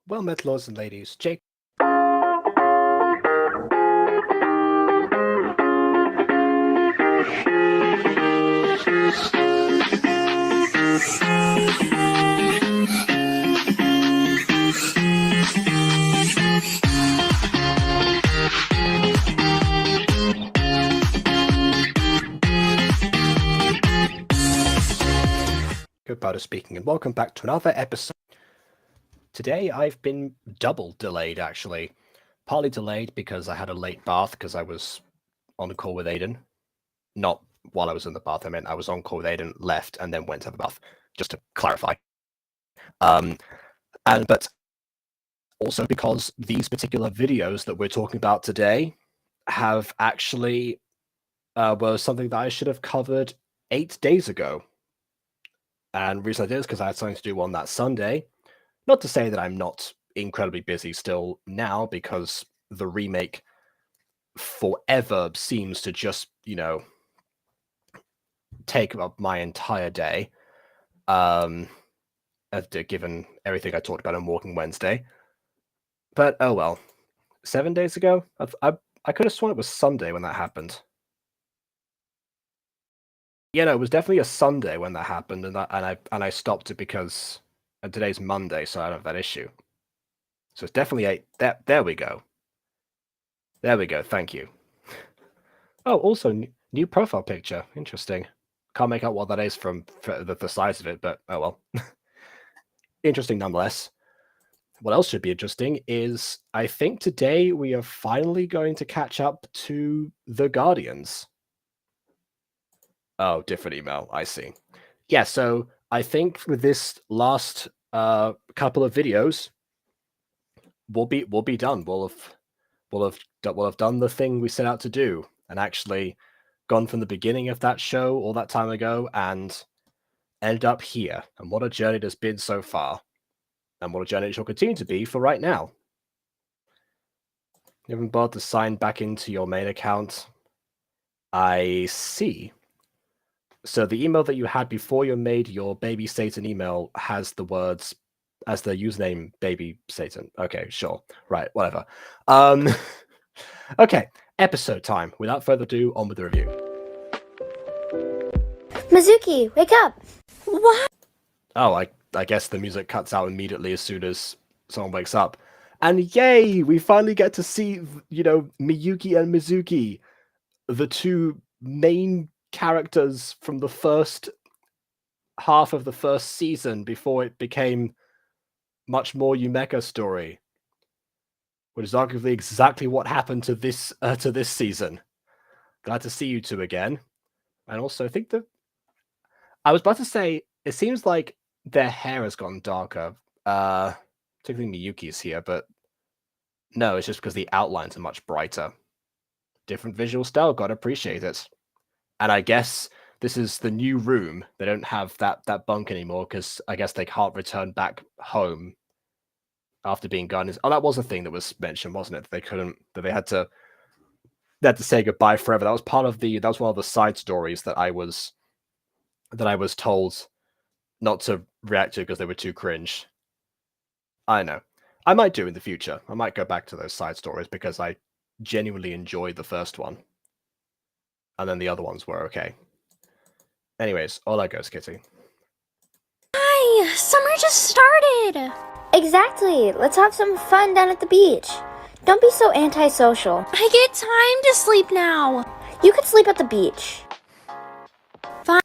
Well met, lords and ladies. Jake. Goodbye speaking, and welcome back to another episode. Today I've been double delayed, actually. Partly delayed because I had a late bath because I was on a call with Aiden. Not while I was in the bath, I meant I was on call with Aiden, left, and then went to the bath, just to clarify. But also because these particular videos that we're talking about today have actually were something that I should have covered 8 days ago. And the reason I did is because I had something to do on that Sunday. Not to say that I'm not incredibly busy still now, because the remake forever seems to just, take up my entire day, given everything I talked about on Walking Wednesday. But oh well. 7 days ago? I could have sworn it was Sunday when that happened. Yeah, no, it was definitely a Sunday when that happened, and I stopped it because today's Monday, so I don't have that issue. So it's definitely there we go. There we go. Thank you. Oh, also new profile picture. Interesting. Can't make out what that is from the size of it, but oh well. Interesting nonetheless. What else should be interesting is I think today we are finally going to catch up to the Guardians. Oh, different email. I see. Yeah, so I think with this last couple of videos, we'll be done. We'll have done the thing we set out to do, and actually gone from the beginning of that show all that time ago and ended up here. And what a journey it has been so far, and what a journey it shall continue to be for right now. You haven't bothered to sign back into your main account. I see. So the email that you had before you made your baby Satan email has the words as the username baby Satan. Okay, sure. Right, whatever. Okay, episode time. Without further ado, on with the review. Mizuki, wake up! What? Oh, I guess the music cuts out immediately as soon as someone wakes up. And yay, we finally get to see, Miyuki and Mizuki, the two main characters from the first half of the first season before it became much more Yumeka story, which is arguably exactly what happened to this season. Glad to see you two again. And also, I think that I was about to say, it seems like their hair has gone darker. Particularly Miyuki's here, but no, it's just because the outlines are much brighter. Different visual style, gotta appreciate it. And I guess this is the new room. They don't have that bunk anymore because I guess they can't return back home after being gone. Oh, that was a thing that was mentioned, wasn't it? They had to say goodbye forever. That was one of the side stories that I was told not to react to because they were too cringe. I know. I might do in the future. I might go back to those side stories because I genuinely enjoyed the first one. And then the other ones were okay. Anyways, hola goes, Kitty. Hi, summer just started! Exactly, let's have some fun down at the beach. Don't be so antisocial. I get time to sleep now. You could sleep at the beach. Fine.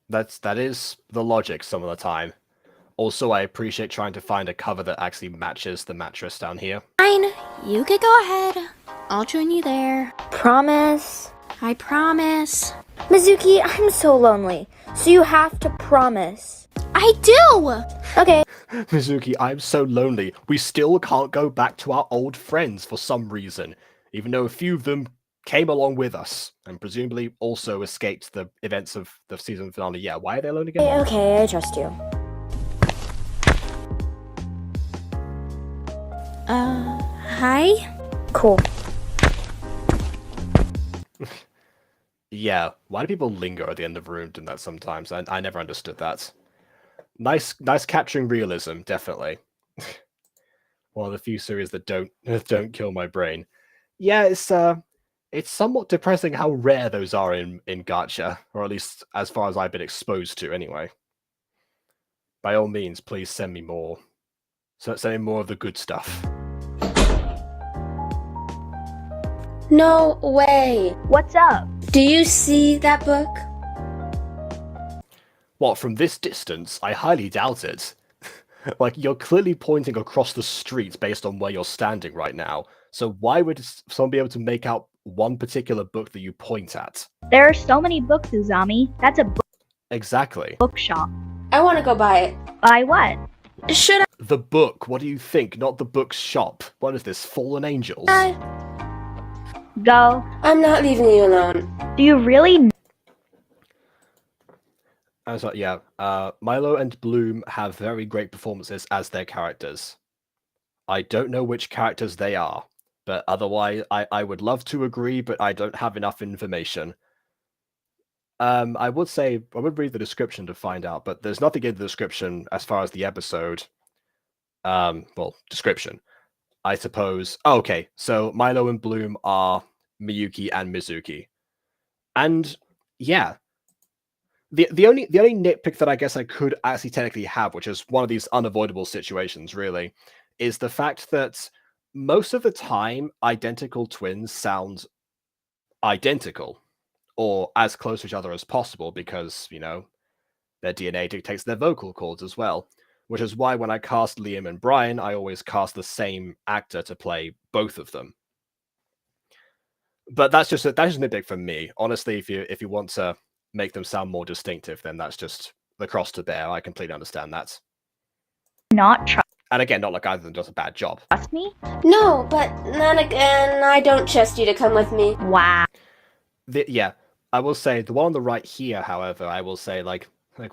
That is the logic some of the time. Also, I appreciate trying to find a cover that actually matches the mattress down here. Fine, you could go ahead. I'll join you there. Promise? I promise. Mizuki, I'm so lonely, so you have to promise. I do! Okay. Mizuki, I'm so lonely. We still can't go back to our old friends for some reason, even though a few of them came along with us, and presumably also escaped the events of the season finale. Yeah, why are they alone again? Okay, I trust you. Hi? Cool. Yeah, why do people linger at the end of a room doing that sometimes? I never understood that. Nice capturing realism, definitely. one of the few series that don't kill my brain. Yeah, it's somewhat depressing how rare those are in Gacha, or at least as far as I've been exposed to anyway. By all means, please send me more. So send me more of the good stuff. No way. What's up? Do you see that book? What, from this distance? I highly doubt it. Like, you're clearly pointing across the street based on where you're standing right now. So why would someone be able to make out one particular book that you point at? There are so many books, Uzami. That's a Exactly. bookshop. I want to go buy it. Buy what? Should I? The book, what do you think? Not the book shop. What is this, Fallen Angels? Go. I'm not leaving you alone. Do you really? Yeah, Milo and Bloom have very great performances as their characters. I don't know which characters they are, but otherwise, I would love to agree, but I don't have enough information. I would say, I would read the description to find out, but there's nothing in the description as far as the episode. Well, description. I suppose. Oh, okay, so Milo and Bloom are Miyuki and Mizuki. And, yeah. The only nitpick that I guess I could actually technically have, which is one of these unavoidable situations, really, is the fact that most of the time, identical twins sound identical, or as close to each other as possible, because, you know, their DNA dictates their vocal cords as well. Which is why when I cast Liam and Brian, I always cast the same actor to play both of them. But that's just a nitpick from me. Honestly, if you want to make them sound more distinctive, then that's just the cross to bear. I completely understand that. Not trust And again, not like either of them does a bad job. me? No, but then again, I don't trust you to come with me. Wow. Yeah, I will say the one on the right here, however, I will say like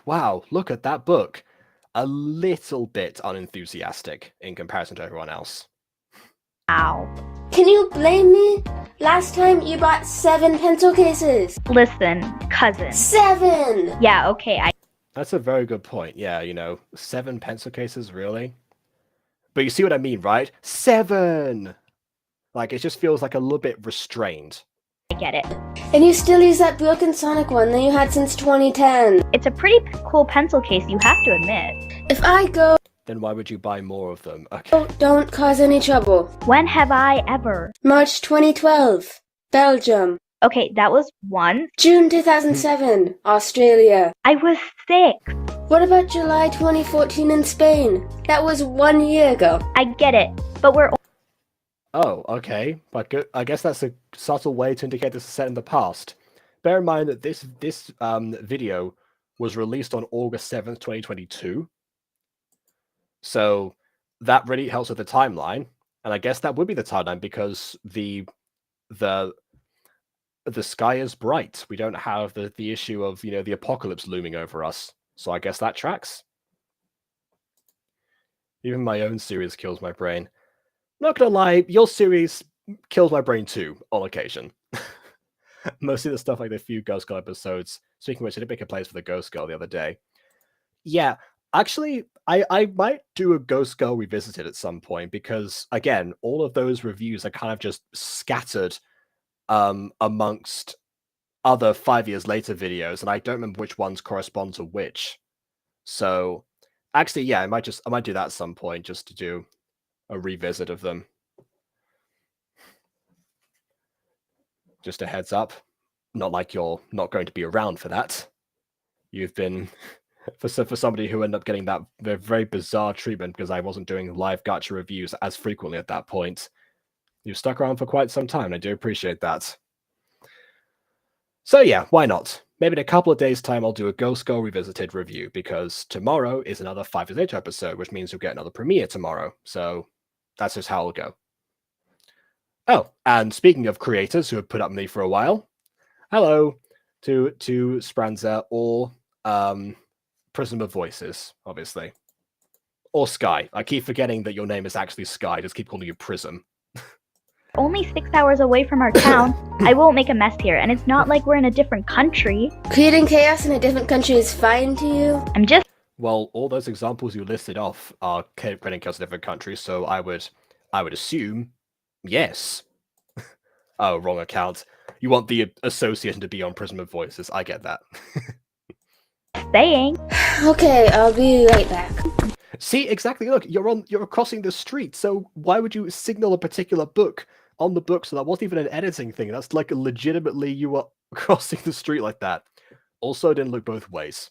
wow, look at that book. A little bit unenthusiastic in comparison to everyone else. Wow. Can you blame me? Last time you bought 7 pencil cases. Listen, cousin. 7! Yeah, okay, That's a very good point. Yeah, 7 pencil cases, really? But you see what I mean, right? 7! Like, it just feels like a little bit restrained. I get it. And you still use that broken Sonic one that you had since 2010. It's a pretty cool pencil case, you have to admit. If I go, Then why would you buy more of them? Okay. don't cause any trouble. When have I ever? March 2012, Belgium. Okay, that was one. June 2007, Australia. I was 6. What about July 2014 in Spain? That was 1 year ago. I get it, but we're Oh, okay. But I guess that's a subtle way to indicate this is set in the past. Bear in mind that this video was released on August 7th, 2022. So that really helps with the timeline. And I guess that would be the timeline because the sky is bright. We don't have the issue of, the apocalypse looming over us. So I guess that tracks. Even my own series kills my brain. Not gonna lie, your series kills my brain too, on occasion. Mostly the stuff like the few Ghost Girl episodes. Speaking of which, I did make a place for the Ghost Girl the other day. Yeah, actually, I might do a Ghost Girl Revisited at some point because, again, all of those reviews are kind of just scattered amongst other 5 years later videos, and I don't remember which ones correspond to which. So, actually, yeah, I might do that at some point just to do a revisit of them. Just a heads up. Not like you're not going to be around for that. You've been, for somebody who ended up getting that very bizarre treatment because I wasn't doing live Gacha reviews as frequently at that point, you've stuck around for quite some time, and I do appreciate that. So yeah, why not? Maybe in a couple of days' time I'll do a Ghost Girl Revisited review, because tomorrow is another 5 Years Later episode, which means you'll get another premiere tomorrow. So that's just how it'll go. Oh, and speaking of creators who have put up with me for a while, hello to Spranza or Prism of Voices, obviously. Or Sky. I keep forgetting that your name is actually Sky. I just keep calling you Prism. only 6 hours away from our town. I won't make a mess here, and it's not like we're in a different country. Creating chaos in a different country is fine to you? I'm just Well, all those examples you listed off are getting killed in different countries, so I would assume yes. Oh, wrong account. You want the association to be on Prism of Voices. I get that. Saying. Okay, I'll be right back. See, exactly. Look, you're crossing the street, so why would you signal a particular book on the book? So that wasn't even an editing thing. That's like legitimately you were crossing the street like that. Also, didn't look both ways.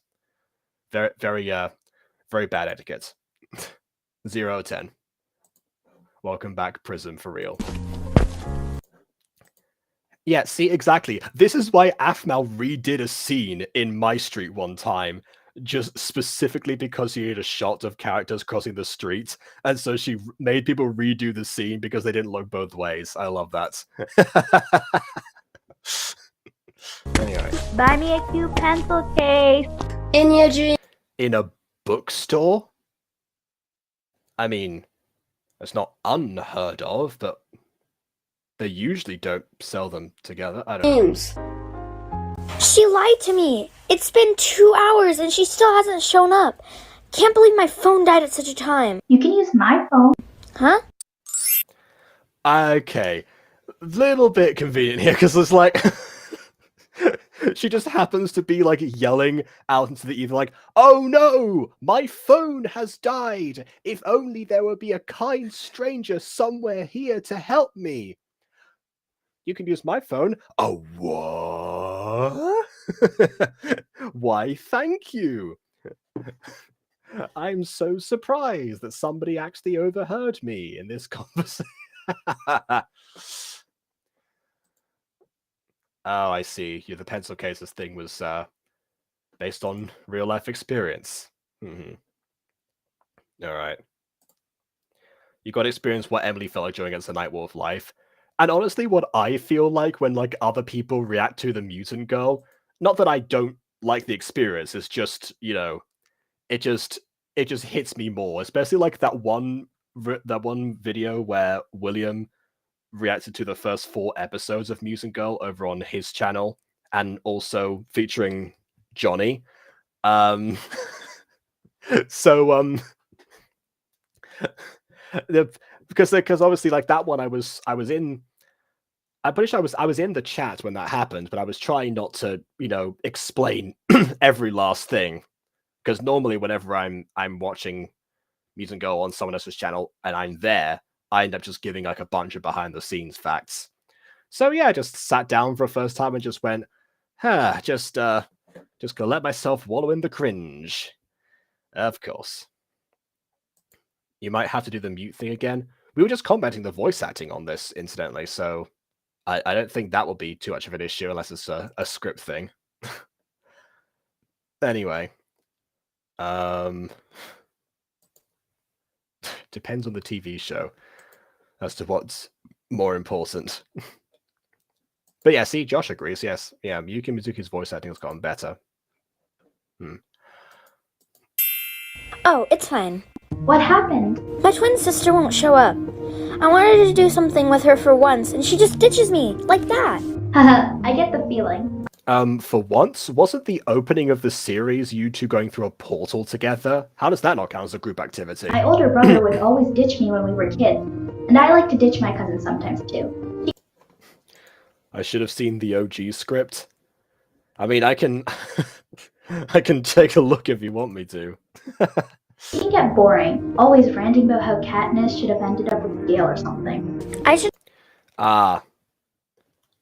Very, very bad etiquette. 0 out of 10. Welcome back, Prism, for real. Yeah, see, exactly. This is why Afmal redid a scene in My Street one time, just specifically because he had a shot of characters crossing the street, and so she made people redo the scene because they didn't look both ways. I love that. Anyway. Buy me a cute pencil case. In your dream. In a bookstore? I mean, it's not unheard of, but they usually don't sell them together. I don't know. Dreams. She lied to me. It's been 2 hours and she still hasn't shown up. Can't believe my phone died at such a time. You can use my phone. Huh? Okay. Little bit convenient here, because it's like... she just happens to be like yelling out into the ether like, "Oh no, my phone has died. If only there would be a kind stranger somewhere here to help me. You can use my phone." Oh, what? Why, thank you. I'm so surprised that somebody actually overheard me in this conversation. Oh, I see. Yeah, the pencil cases thing was based on real life experience. All right. You got to experience what Emily felt like during Against the Night War of Life. And honestly, what I feel like when like other people react to the mutant girl, not that I don't like the experience, it's just, you know, it just hits me more, especially like that one video where William reacted to the first 4 episodes of Mutant Girl over on his channel, and also featuring Johnny. So because obviously like that one I was in. I'm pretty sure I was in the chat when that happened, but I was trying not to, you know, explain every last thing, because normally whenever I'm watching Mutant Girl on someone else's channel and I'm there, I end up just giving like a bunch of behind the scenes facts. So yeah, I just sat down for the first time and just went, just gonna let myself wallow in the cringe. Of course. You might have to do the mute thing again. We were just commenting the voice acting on this, incidentally, so I don't think that will be too much of an issue unless it's a script thing. Anyway. Depends on the TV show as to what's more important. But yeah, see, Josh agrees, yes. Yeah, Miyuki Mizuki's voice acting has gotten better. Oh, it's fine. What happened? My twin sister won't show up. I wanted to do something with her for once, and she just ditches me, like that. Haha, I get the feeling. For once, wasn't the opening of the series you two going through a portal together? How does that not count as a group activity? My older brother would always ditch me when we were kids, and I like to ditch my cousin sometimes too. I should have seen the OG script. I mean, I can I can take a look if you want me to. It can get boring, always ranting about how Katniss should have ended up with Gale or something. I should.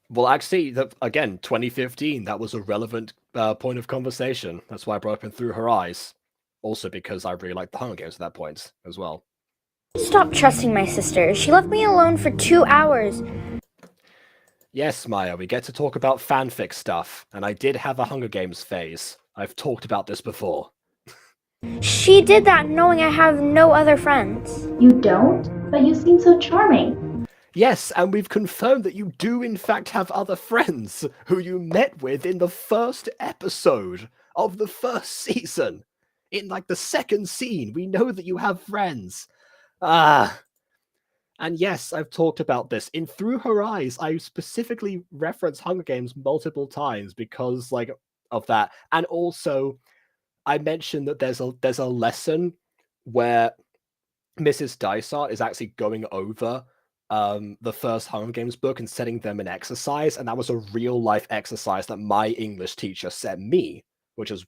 Well, actually, again, 2015, that was a relevant point of conversation. That's why I brought up in Through Her Eyes. Also because I really liked the Hunger Games at that point as well. Stop trusting my sister. She left me alone for 2 hours. Yes, Maya, we get to talk about fanfic stuff, and I did have a Hunger Games phase. I've talked about this before. She did that knowing I have no other friends. You don't? But you seem so charming. Yes, and we've confirmed that you do in fact have other friends who you met with in the first episode of the first season. In like the second scene, we know that you have friends. And yes, I've talked about this. In Through Her Eyes, I specifically reference Hunger Games multiple times because like of that. And also, I mentioned that there's a lesson where Mrs. Dysart is actually going over the first Hunger Games book and setting them an exercise, and that was a real life exercise that my English teacher set me, which is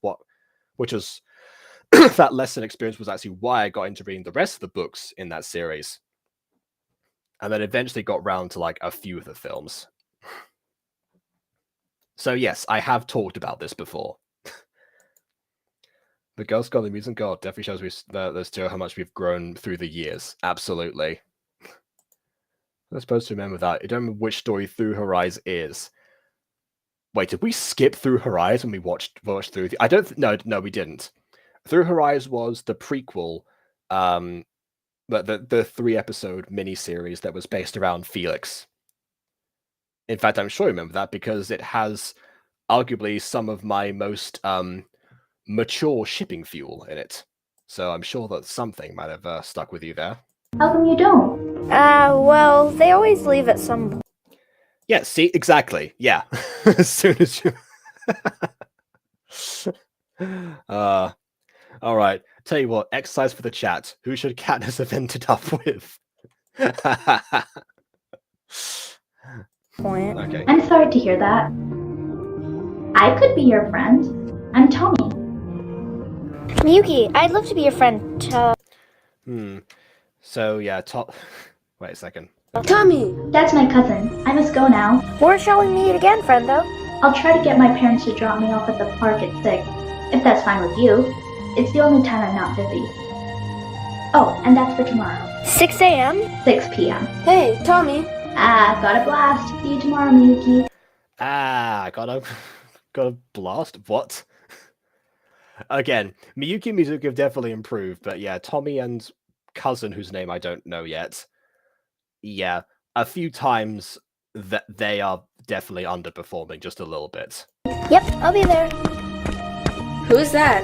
that lesson experience was actually why I got into reading the rest of the books in that series, and then eventually got round to like a few of the films. So yes, I have talked about this before. The Girl Scout, the Mutant God definitely shows those two how much we've grown through the years. Absolutely. I'm supposed to remember that. I don't remember which story Through Her Eyes is. Wait, did we skip Through Her Eyes when we watched through the... I don't... No, we didn't. Through Her Eyes was the prequel, but the 3-episode miniseries that was based around Felix. In fact, I'm sure I remember that because it has arguably some of my most mature shipping fuel in it. So I'm sure that something might have stuck with you there. How come you don't? Well, they always leave at some point. Yeah, see, exactly. Yeah. As soon as you... all right. Tell you what, exercise for the chat. Who should Katniss have ended up with? Point. Okay. I'm sorry to hear that. I could be your friend. I'm Tommy. Miyuki, I'd love to be your friend. So yeah, wait a second. Tommy! That's my cousin. I must go now. Where shall we meet again, friendo? I'll try to get my parents to drop me off at the park at 6, if that's fine with you. It's the only time I'm not busy. Oh, and that's for tomorrow. 6 a.m.? 6 p.m. Hey, Tommy! Got a blast. See you tomorrow, Miyuki. Got a blast? What? Again, Miyuki and Mizuki have definitely improved, but yeah, Tommy and cousin, whose name I don't know yet, yeah, a few times that they are definitely underperforming just a little bit. Yep, I'll be there. Who's that?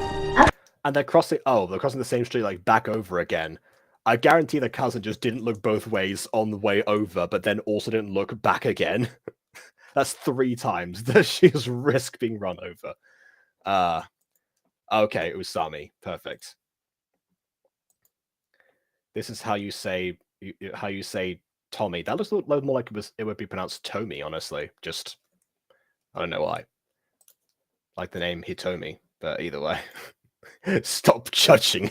And they're crossing the same street like back over again. I guarantee the cousin just didn't look both ways on the way over, but then also didn't look back again. That's 3 times that she's risked being run over. Okay, Usami. Perfect. This is how you say Tommy. That looks more like it would be pronounced Tomi, honestly. Just I don't know why. Like the name Hitomi, but either way. Stop judging.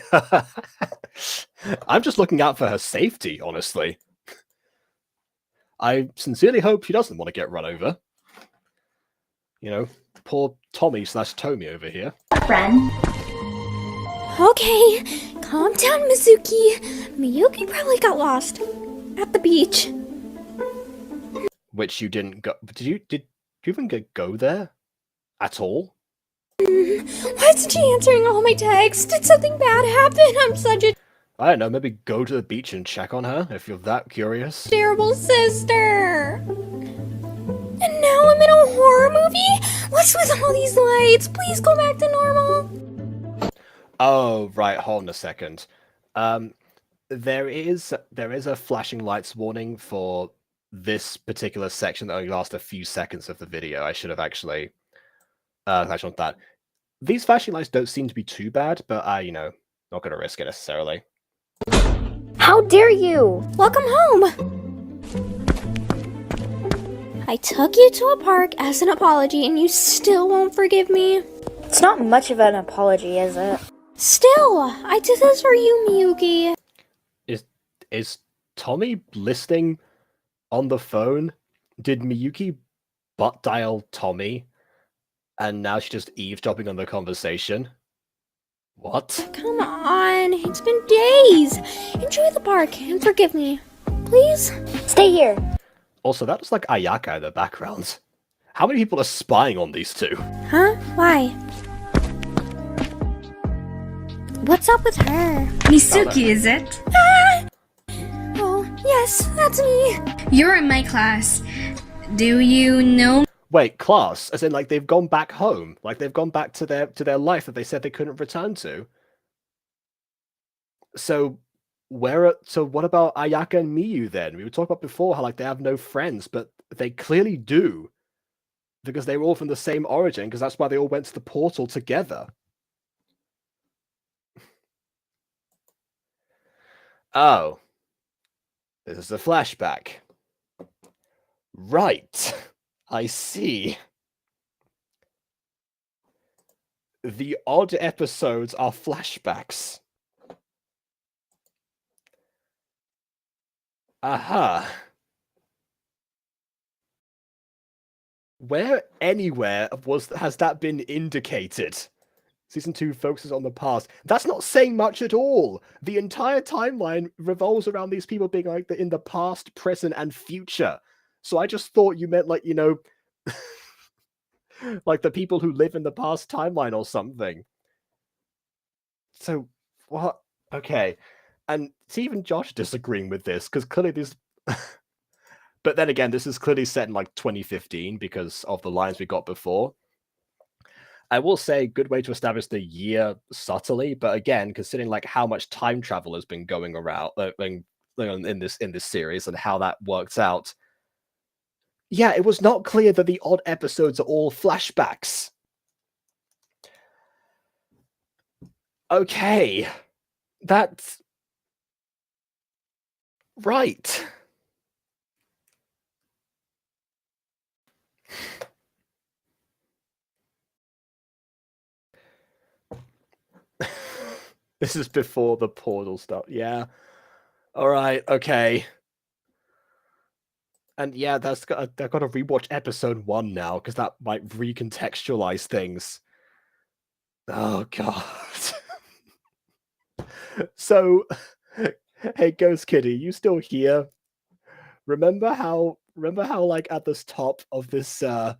I'm just looking out for her safety, honestly. I sincerely hope she doesn't want to get run over. You know, poor Tommy/Tomi over here. Friend. Okay, calm down, Mizuki. Miyuki probably got lost at the beach. Which you didn't go. Did you even go there at all? Why isn't she answering all my texts? Did something bad happen? I'm such a I don't know. Maybe go to the beach and check on her if you're that curious. terrible sister. And now I'm in a horror movie? What's with all these lights? Please go back to normal. Oh right, hold on a second. There is a flashing lights warning for this particular section that only lasts a few seconds of the video. I should have actually touched on that. These flashing lights don't seem to be too bad, but not gonna risk it necessarily. How dare you? Welcome home. I took you to a park as an apology and you still won't forgive me? It's not much of an apology, is it? Still, I did this for you, Miyuki. Is Tommy listening on the phone? Did Miyuki butt dial Tommy? And now she's just eavesdropping on the conversation? What? Come on, it's been days. Enjoy the park and forgive me, please. Stay here. Also, that was like Ayaka in the background. How many people are spying on these two? Huh? Why? What's up with her? Misuki, is it? Oh, yes, that's me. You're in my class. Do you know? Wait, class? As in, like, they've gone back home? Like, they've gone back to their life that they said they couldn't return to? So, what about Ayaka and Miyu then? We were talking about before how, like, they have no friends, but they clearly do. Because they were all from the same origin, because that's why they all went to the portal together. Oh, this is a flashback. Right. I see. The odd episodes are flashbacks. Aha. Where anywhere has that been indicated? Season 2 focuses on the past. That's not saying much at all. The entire timeline revolves around these people being like in the past, present, and future. So I just thought you meant like, you know, like the people who live in the past timeline or something. So what? Okay. And it's even Josh disagreeing with this, because clearly this but then again, this is clearly set in like 2015 because of the lines we got before. I will say, good way to establish the year subtly, but again, considering like how much time travel has been going around in this series and how that works out, yeah, it was not clear that the odd episodes are all flashbacks. Okay, that's right. This is before the portal stuff. Yeah. All right. Okay. And yeah, I've got to rewatch episode 1 now because that might recontextualize things. Oh god. So, hey, Ghost Kitty, you still here? Remember how like at this top of this at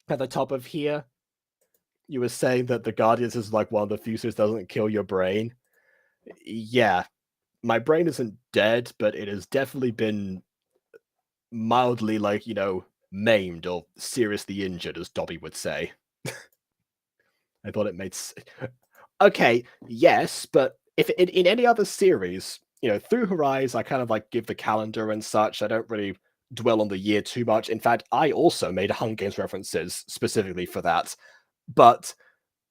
the top of here, you were saying that the Guardians is like one of the few doesn't kill your brain? Yeah, my brain isn't dead, but it has definitely been mildly, like, you know, maimed or seriously injured, as Dobby would say. I thought it made okay, yes, but if in any other series, you know, through her eyes, I kind of like give the calendar and such. I don't really dwell on the year too much. In fact, I also made Hunger Games references specifically for that. But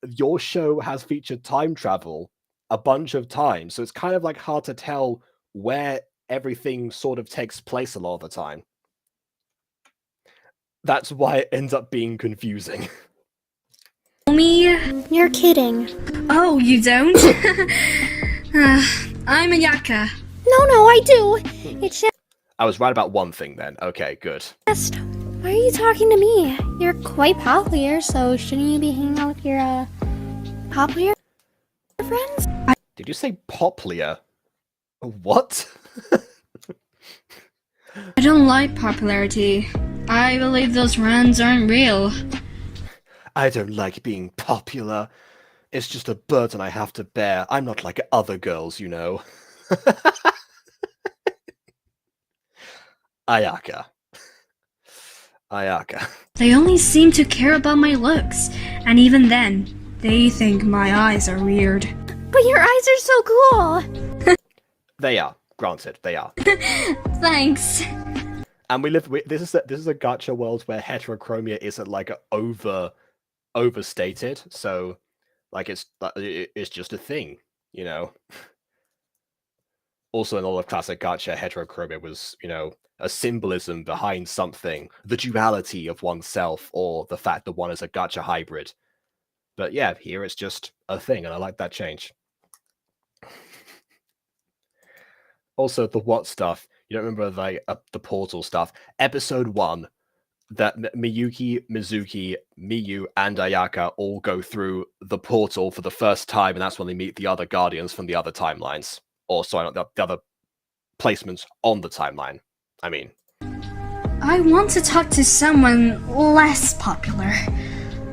your show has featured time travel a bunch of times, so it's kind of like hard to tell where everything sort of takes place a lot of the time. That's why it ends up being confusing. Me? You're kidding. Oh, you don't? I'm a Yaka. No, I do. It's I was right about one thing then. Okay, good. just. Why are you talking to me? You're quite popular, so shouldn't you be hanging out with your, popular friends? Did you say poplar? What? I don't like popularity. I believe those runs aren't real. I don't like being popular. It's just a burden I have to bear. I'm not like other girls, you know. Ayaka. They only seem to care about my looks, and even then, they think my eyes are weird. But your eyes are so cool. They are. Granted, they are. Thanks. And this is a gacha world where heterochromia isn't like overstated, so like it's just a thing, you know. Also, in a lot of classic gacha, heterochromia was, you know, a symbolism behind something, the duality of oneself, or the fact that one is a gacha hybrid. But yeah, here it's just a thing, and I like that change. Also, the what stuff. You don't remember like the portal stuff. Episode 1, that Miyuki, Mizuki, Miyu, and Ayaka all go through the portal for the first time, and that's when they meet the other Guardians from the other timelines. Or, sorry, not the other placements on the timeline. I mean. I want to talk to someone less popular.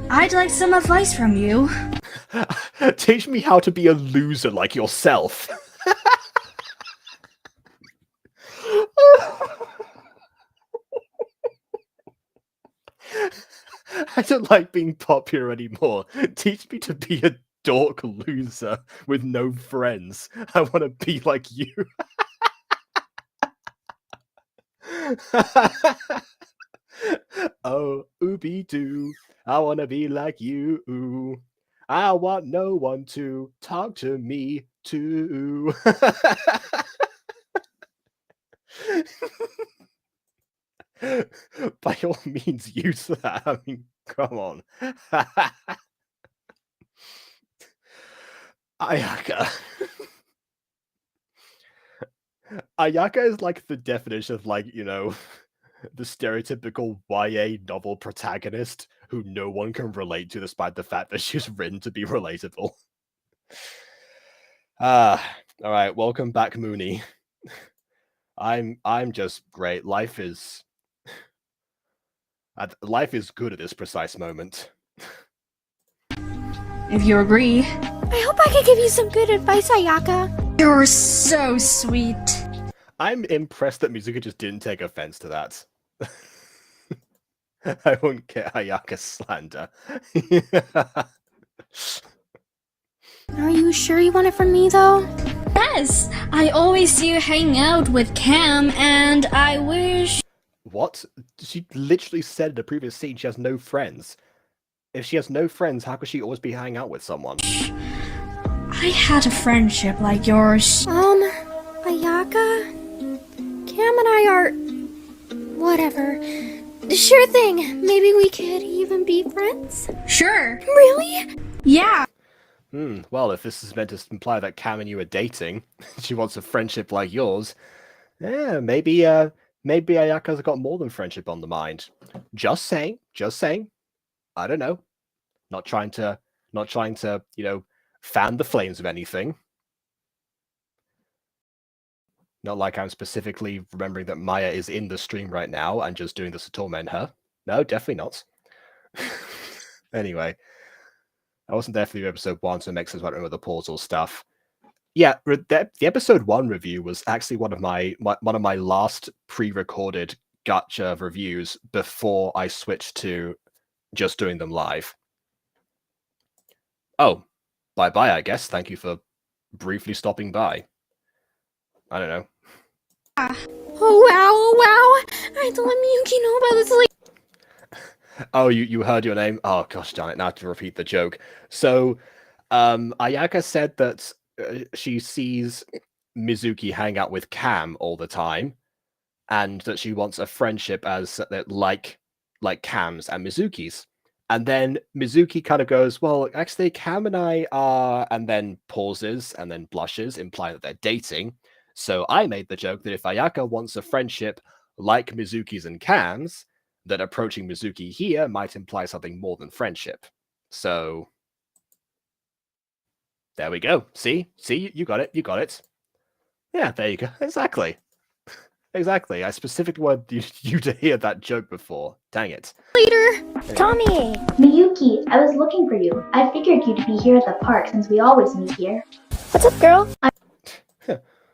I'd like some advice from you. Teach me how to be a loser like yourself. I don't like being popular anymore. Teach me to be a dork loser with no friends. I want to be like you. Oh, ooby doo. I want to be like you. I want no one to talk to me too. By all means, use that. I mean, come on. Ayaka. Ayaka is like the definition of, like, the stereotypical YA novel protagonist who no one can relate to despite the fact that she's written to be relatable. Alright, welcome back, Mooney. I'm just great. Life is good at this precise moment. If you agree. I hope I can give you some good advice, Ayaka. You're so sweet. I'm impressed that Mizuka just didn't take offense to that. I won't get Ayaka slander. Are you sure you want it from me, though? Yes, I always see you hang out with Cam, and I wish... What? She literally said in the previous scene she has no friends. If she has no friends, how could she always be hanging out with someone? I had a friendship like yours. Ayaka? Cam and I are... whatever. Sure thing. Maybe we could even be friends? Sure. Really? Yeah. Well, if this is meant to imply that Cam and you are dating, she wants a friendship like yours, yeah, maybe Ayaka's got more than friendship on the mind. Just saying. I don't know. Not trying to, fan the flames of anything. Not like I'm specifically remembering that Maya is in the stream right now and just doing this to torment her. No, definitely not. Anyway, I wasn't there for the episode 1, so it makes sense I don't remember the portal stuff. Yeah, the episode 1 review was actually one of my last pre-recorded Gacha reviews before I switched to just doing them live. Oh, bye-bye, I guess. Thank you for briefly stopping by. I don't know. Oh, wow. I had to let Miyuki know about this, like... Oh, you heard your name? Oh, gosh darn it, now I have to repeat the joke. So, Ayaka said that she sees Mizuki hang out with Cam all the time, and that she wants a friendship as like Cam's and Mizuki's. And then Mizuki kind of goes, well, actually, Cam and I are, and then pauses and then blushes, implying that they're dating. So I made the joke that if Ayaka wants a friendship like Mizuki's and Cam's, that approaching Mizuki here might imply something more than friendship. So there we go. See, you got it. Yeah, there you go. Exactly. I specifically wanted you to hear that joke before. Dang it. Later. Tommy! Miyuki, I was looking for you. I figured you'd be here at the park since we always meet here. What's up, girl?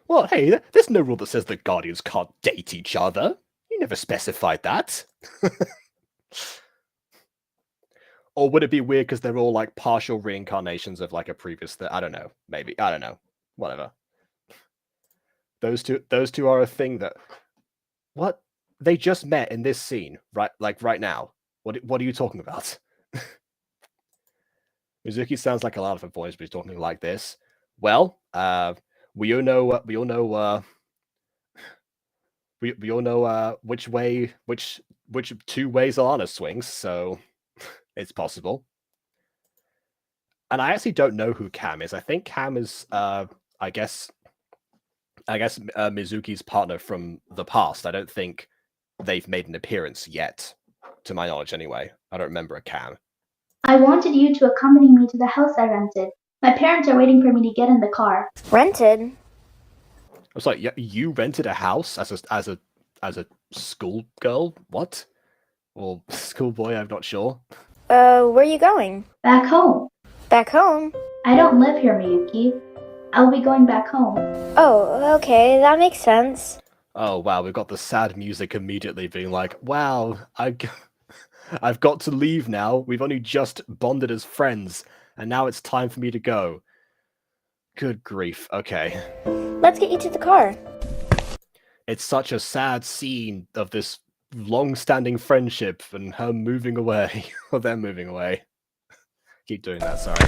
Well, hey, there's no rule that says that guardians can't date each other. You never specified that. Or would it be weird because they're all like partial reincarnations of like a previous... I don't know. Maybe. I don't know. Whatever. Those two are a thing that... What? They just met in this scene, right? Like right now. What are you talking about? Mizuki sounds like a lot of her voice, but he's talking like this. Well, we all know which two ways Alana swings, so it's possible. And I actually don't know who Cam is. I think Cam is I guess Mizuki's partner from the past. I don't think they've made an appearance yet, to my knowledge anyway. I don't remember a Cam. I wanted you to accompany me to the house I rented. My parents are waiting for me to get in the car. Rented? I was like, yeah, you rented a house as a schoolgirl? What? Or schoolboy, I'm not sure. Where are you going? Back home. Back home? I don't live here, Miyuki. I'll be going back home. Oh, okay, that makes sense. Oh, wow, we've got the sad music immediately being like, wow, I've got to leave now. We've only just bonded as friends, and now it's time for me to go. Good grief, okay. Let's get you to the car. It's such a sad scene of this long-standing friendship and her moving away, or them moving away. keep doing that. Sorry.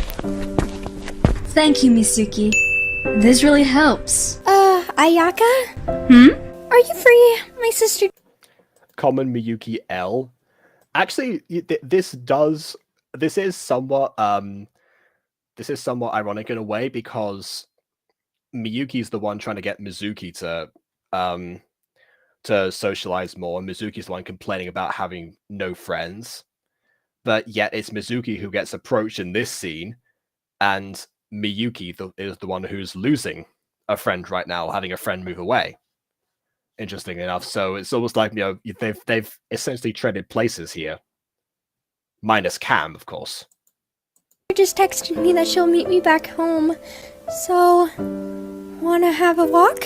Thank you, Misuki. This really helps. Ayaka? Hmm? Are you free? My sister. Common Miyuki L. Actually, this is somewhat ironic in a way, because Miyuki's the one trying to get Mizuki to socialize more, and Mizuki's the one complaining about having no friends. But yet it's Mizuki who gets approached in this scene, and Miyuki is the one who's losing a friend right now, having a friend move away. Interesting enough. So it's almost like, they've essentially traded places here. Minus Cam, of course. Just texted me that she'll meet me back home. So, wanna have a walk?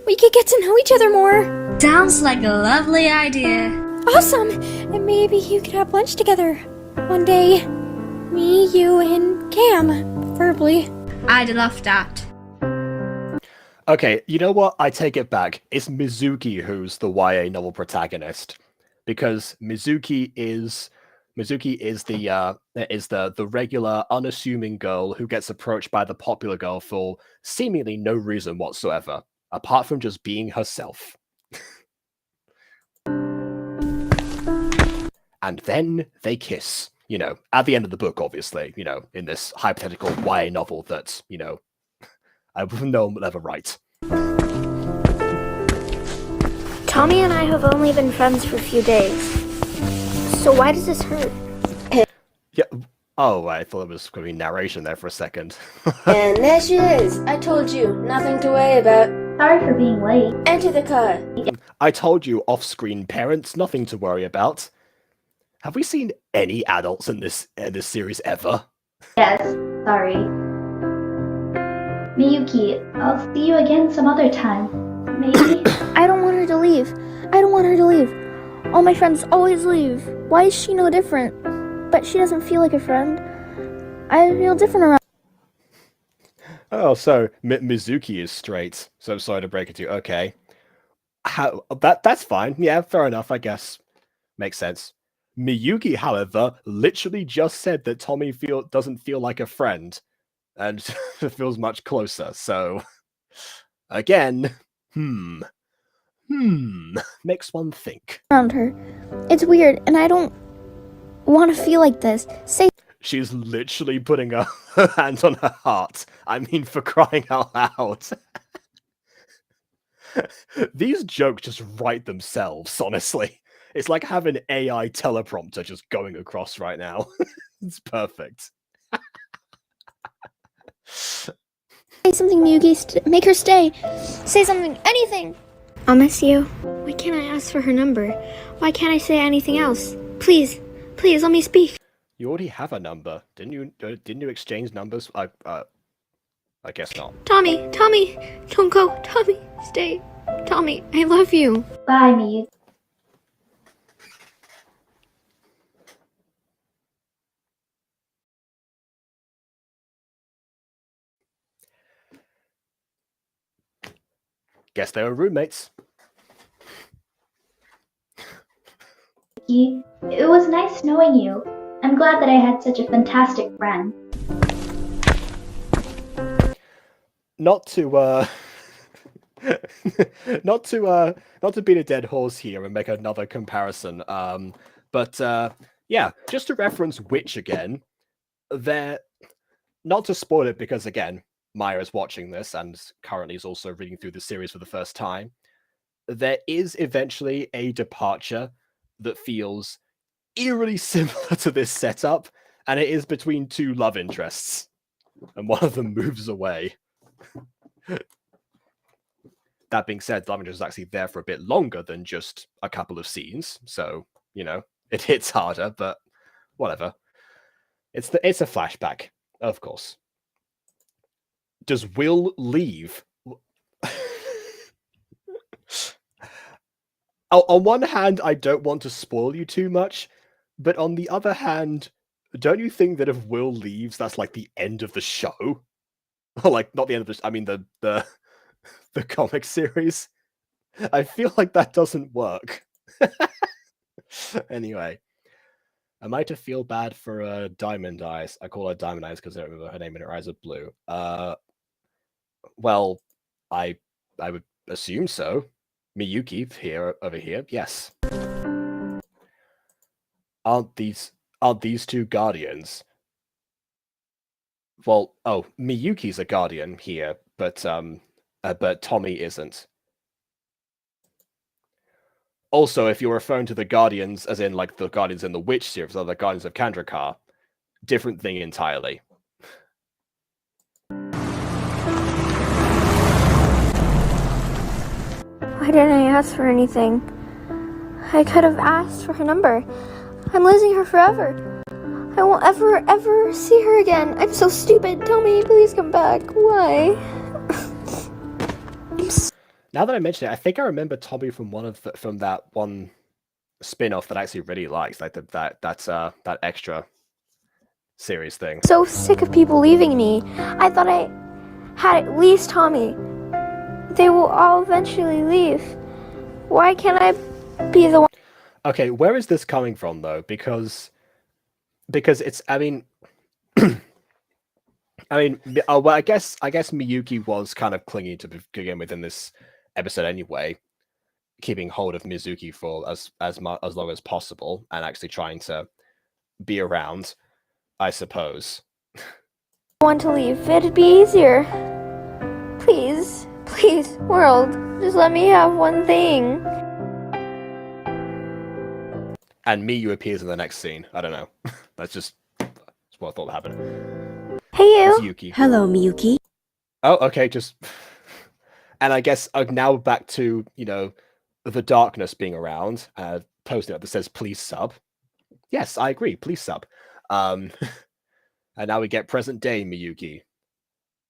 We could get to know each other more. Sounds like a lovely idea. Awesome! And maybe you could have lunch together. One day. Me, you, and Cam, preferably. I'd love that. Okay, you know what? I take it back. It's Mizuki who's the YA novel protagonist, because Mizuki is the regular, unassuming girl who gets approached by the popular girl for seemingly no reason whatsoever, apart from just being herself. And then they kiss, at the end of the book, obviously, in this hypothetical YA novel that, I wouldn't know will ever write. Tommy and I have only been friends for a few days. So why does this hurt? Yeah. Oh, I thought it was going to be narration there for a second. And there she is. I told you, nothing to worry about. Sorry for being late. Enter the car. I told you, off-screen parents, nothing to worry about. Have we seen any adults in this series ever? Yes, sorry. Miyuki, I'll see you again some other time. Maybe? I don't want her to leave. All my friends always leave. Why is she no different? But she doesn't feel like a friend. I feel different around. Oh, so Mizuki is straight. So I'm sorry to break it to you. Okay. That's fine. Yeah, fair enough, I guess. Makes sense. Miyuki, however, literally just said that Tommy doesn't feel like a friend, and feels much closer. So, again, makes one think. Around her. It's weird, and I don't want to feel like this. She's literally putting her hands on her heart. I mean, for crying out loud. These jokes just write themselves, honestly. It's like having an AI teleprompter just going across right now. It's perfect. Say something, Miyuki. Make her stay. Say something. Anything. I'll miss you. Why can't I ask for her number? Why can't I say anything else? Please, let me speak. You already have a number, didn't you exchange numbers? I guess not. Tommy, don't go. Tommy, stay. Tommy, I love you. Bye, Miyuki. Guess they were roommates. It was nice knowing you. I'm glad that I had such a fantastic friend. Not to not to beat a dead horse here and make another comparison. But yeah, just to reference Witch again, not to spoil it, because again, Maya is watching this and currently is also reading through the series for the first time. There is eventually a departure that feels eerily similar to this setup, and it is between two love interests, and one of them moves away. That being said, the love interest is actually there for a bit longer than just a couple of scenes, so it hits harder, but whatever. It's a flashback, of course. Does Will leave? On one hand, I don't want to spoil you too much, but on the other hand, don't you think that if Will leaves, that's like the end of the show? Like, not the end of the I mean the comic series? I feel like that doesn't work. Anyway. Am I to feel bad for Diamond Eyes? I call her Diamond Eyes because I don't remember her name and her eyes are blue. Well, I would assume so. Miyuki here over here, yes. Aren't these two guardians? Well, oh, Miyuki's a guardian here, but Tommy isn't. Also, if you're referring to the Guardians, as in like the Guardians in the Witch series, or the Guardians of Kandrakar, different thing entirely. Why didn't I ask for anything? I could have asked for her number. I'm losing her forever. I won't ever see her again. I'm so stupid. Tommy, please come back. Why? Now that I mention it, I think I remember Tommy from from that one spin-off that I actually really liked, like that extra series thing. So sick of people leaving me. I thought I had at least Tommy. They will all eventually leave. Why can't I be the one? Okay, where is this coming from though? Because it's, I mean, well, I guess Miyuki was kind of clinging to begin with in this episode anyway, keeping hold of Mizuki for as long as possible and actually trying to be around, I suppose. Want to leave? It'd be easier. Please, world, just let me have one thing. And Miyu appears in the next scene. I don't know. That's what I thought happened. Hey you. It's Yuki. Hello, Miyuki. Oh, okay, just... And I guess now back to, the darkness being around, posting up that says, please sub. Yes, I agree, please sub. And now we get present day Miyuki.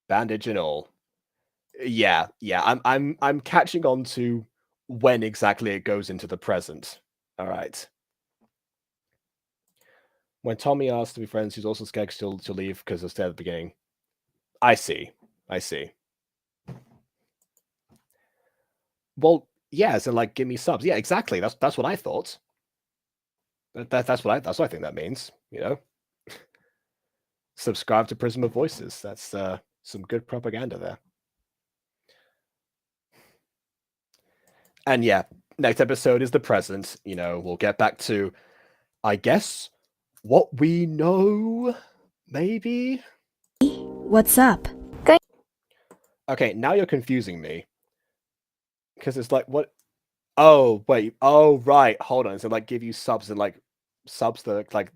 Bandage and all. Yeah, I'm catching on to when exactly it goes into the present. Alright. When Tommy asks to be friends, he's also scared to leave because of stay at the beginning. I see. Well, yeah, so like, give me subs. Yeah, exactly. That's what I thought. That's what I think that means. Subscribe to Prism of Voices. That's some good propaganda there. And yeah, next episode is the present. We'll get back to, I guess, what we know. Maybe. What's up? Okay, now you're confusing me. Because it's like, what? Oh, wait. Oh, right. Hold on. So, like, give you subs and, like, subs that, like,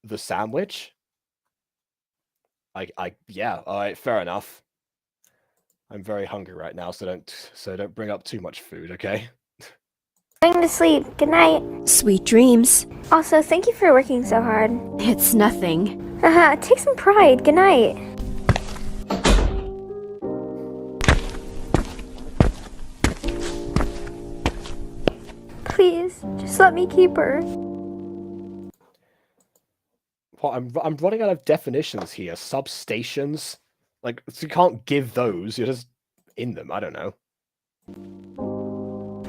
the sandwich? Yeah. All right. Fair enough. I'm very hungry right now, so don't bring up too much food, okay? Going to sleep. Good night. Sweet dreams. Also, thank you for working so hard. It's nothing. Take some pride. Good night. Please, just let me keep her. Well, I'm running out of definitions here. Substations? Like, so you can't give those. You're just in them. I don't know.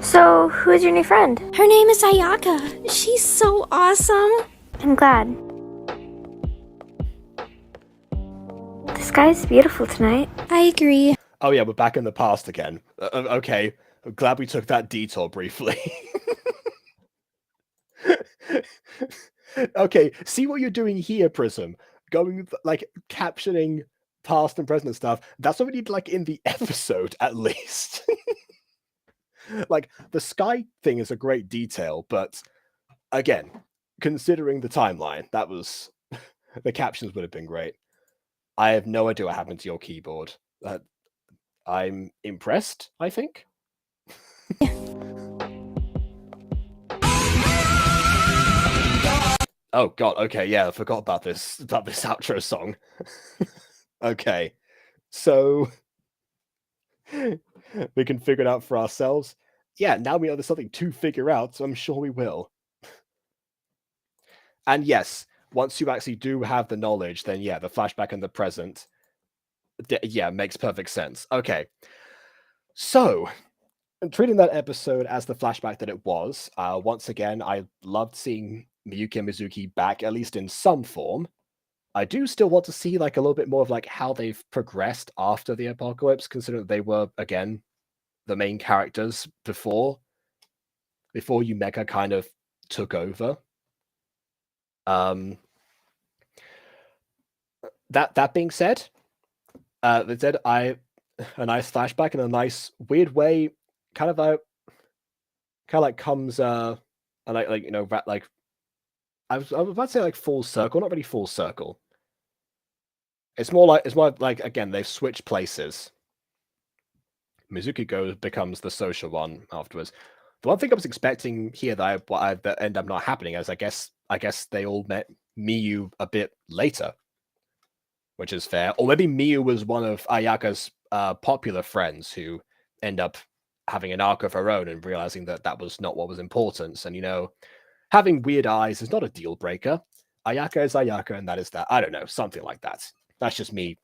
So, who's your new friend? Her name is Ayaka. She's so awesome. I'm glad. The sky's beautiful tonight. I agree. Oh yeah, we're back in the past again. Okay, I'm glad we took that detour briefly. Okay, see what you're doing here, Prism. Going, like, captioning past and present stuff. That's what we need, like, in the episode, at least. Like, the sky thing is a great detail, but, again, considering the timeline, that was... the captions would have been great. I have no idea what happened to your keyboard. I'm impressed, I think. Oh god, okay, yeah, I forgot about this outro song. Okay. So we can figure it out for ourselves. Yeah, now we know there's something to figure out, so I'm sure we will. And yes, once you actually do have the knowledge, then yeah, the flashback and the present, yeah, makes perfect sense. Okay. So, treating that episode as the flashback that it was, once again, I loved seeing Miyuki and Mizuki back, at least in some form. I do still want to see like a little bit more of like how they've progressed after the apocalypse, considering that they were again the main characters before Yumeka kind of took over. That being said, a nice flashback in a nice weird way, kind of like comes and like you know like I was about to say like full circle, not really full circle. It's more like again they've switched places. Mizuki becomes the social one afterwards. The one thing I was expecting here that ended up not happening is I guess they all met Miyu a bit later, which is fair. Or maybe Miyu was one of Ayaka's popular friends who end up having an arc of her own and realizing that that was not what was important. And, you know, having weird eyes is not a deal breaker. Ayaka is Ayaka, and that is that. I don't know, something like that. That's just me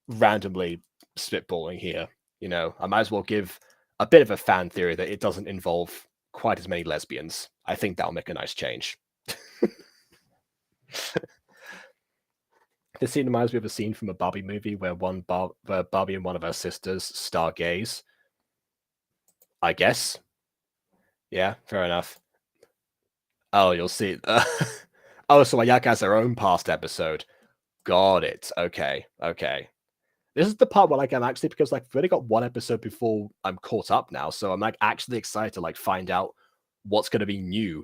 randomly spitballing here. You know, I might as well give a bit of a fan theory that it doesn't involve quite as many lesbians. I think that'll make a nice change. This scene reminds me of a scene from a Barbie movie where where Barbie and one of her sisters stargaze. I guess. Yeah, fair enough. Oh, you'll see. Oh, so Ayaka has her own past episode. Got it. Okay. This is the part where like I'm actually, because like I've already got one episode before I'm caught up now, so I'm like actually excited to like find out what's going to be new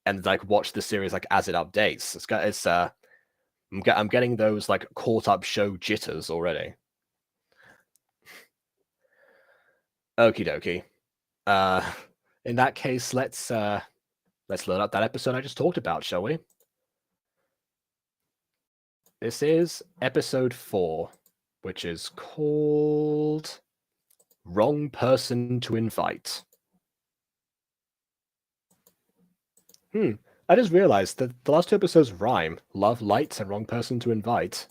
and like watch the series like as it updates. I'm getting those like caught up show jitters already. Okie dokie. In that case, let's load up that episode I just talked about, shall we? This is episode 4, which is called Wrong Person to Invite. I just realized that the last 2 episodes rhyme. Love Lights and Wrong Person to Invite.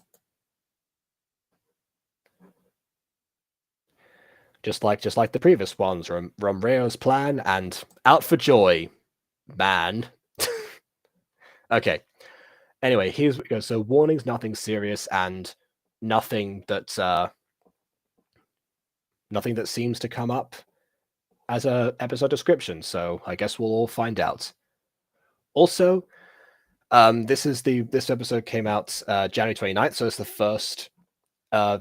Just like the previous ones, Romreo's Plan and Out for Joy. Man. Okay. Anyway, here's what goes. So warnings, nothing serious, and nothing that seems to come up as a episode description. So I guess we'll all find out. Also, this episode came out January 29th, so it's the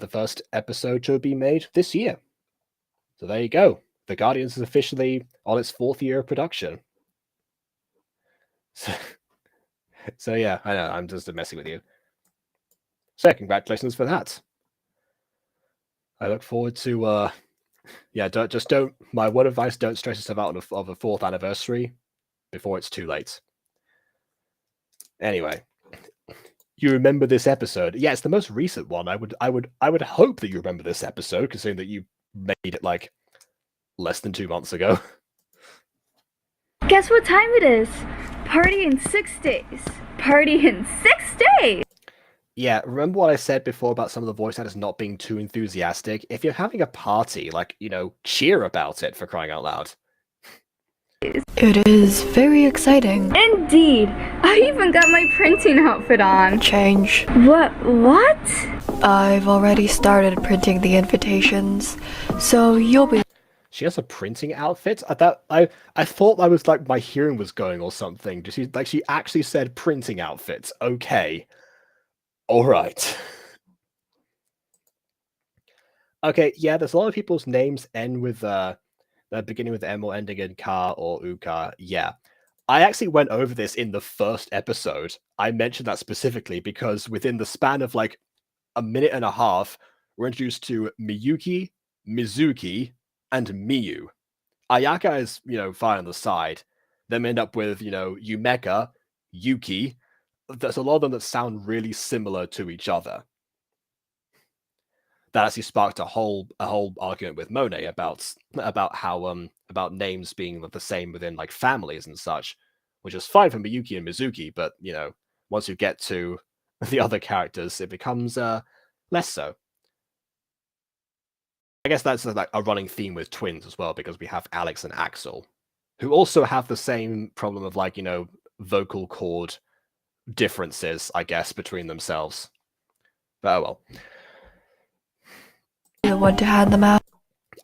first episode to be made this year. So there you go. The Guardians is officially on its 4th year of production. So yeah, I know, I'm just messing with you. So congratulations for that. I look forward to don't my word of advice, don't stress yourself out of a 4th anniversary before it's too late. Anyway, you remember this episode? Yeah, it's the most recent one. I would hope that you remember this episode, considering that you made it like less than 2 months ago. Guess what time it is? Party in 6 days. Party in 6 days! Yeah, remember what I said before about some of the voice actors not being too enthusiastic? If you're having a party, like, you know, cheer about it, for crying out loud. It is very exciting. Indeed! I even got my printing outfit on. Change. What? I've already started printing the invitations, so you'll be... She has a printing outfit? I thought I was like my hearing was going or something. She actually said printing outfits. Okay. Alright. Okay, yeah, there's a lot of people's names end with they're beginning with M or ending in Ka or Uka. Yeah. I actually went over this in the first episode. I mentioned that specifically because within the span of like a minute and a half, we're introduced to Miyuki, Mizuki, and Miyu. Ayaka is, you know, fine on the side. Then we end up with, you know, Yumeka, Yuki. There's a lot of them that sound really similar to each other. That actually sparked a whole argument with Monet about how about names being the same within like families and such, which is fine for Miyuki and Mizuki, but you know, once you get to the other characters, it becomes less so. I guess that's like a running theme with twins as well, because we have Alex and Axel, who also have the same problem of like, you know, vocal cord differences, I guess, between themselves. But oh well. The one to hand them out.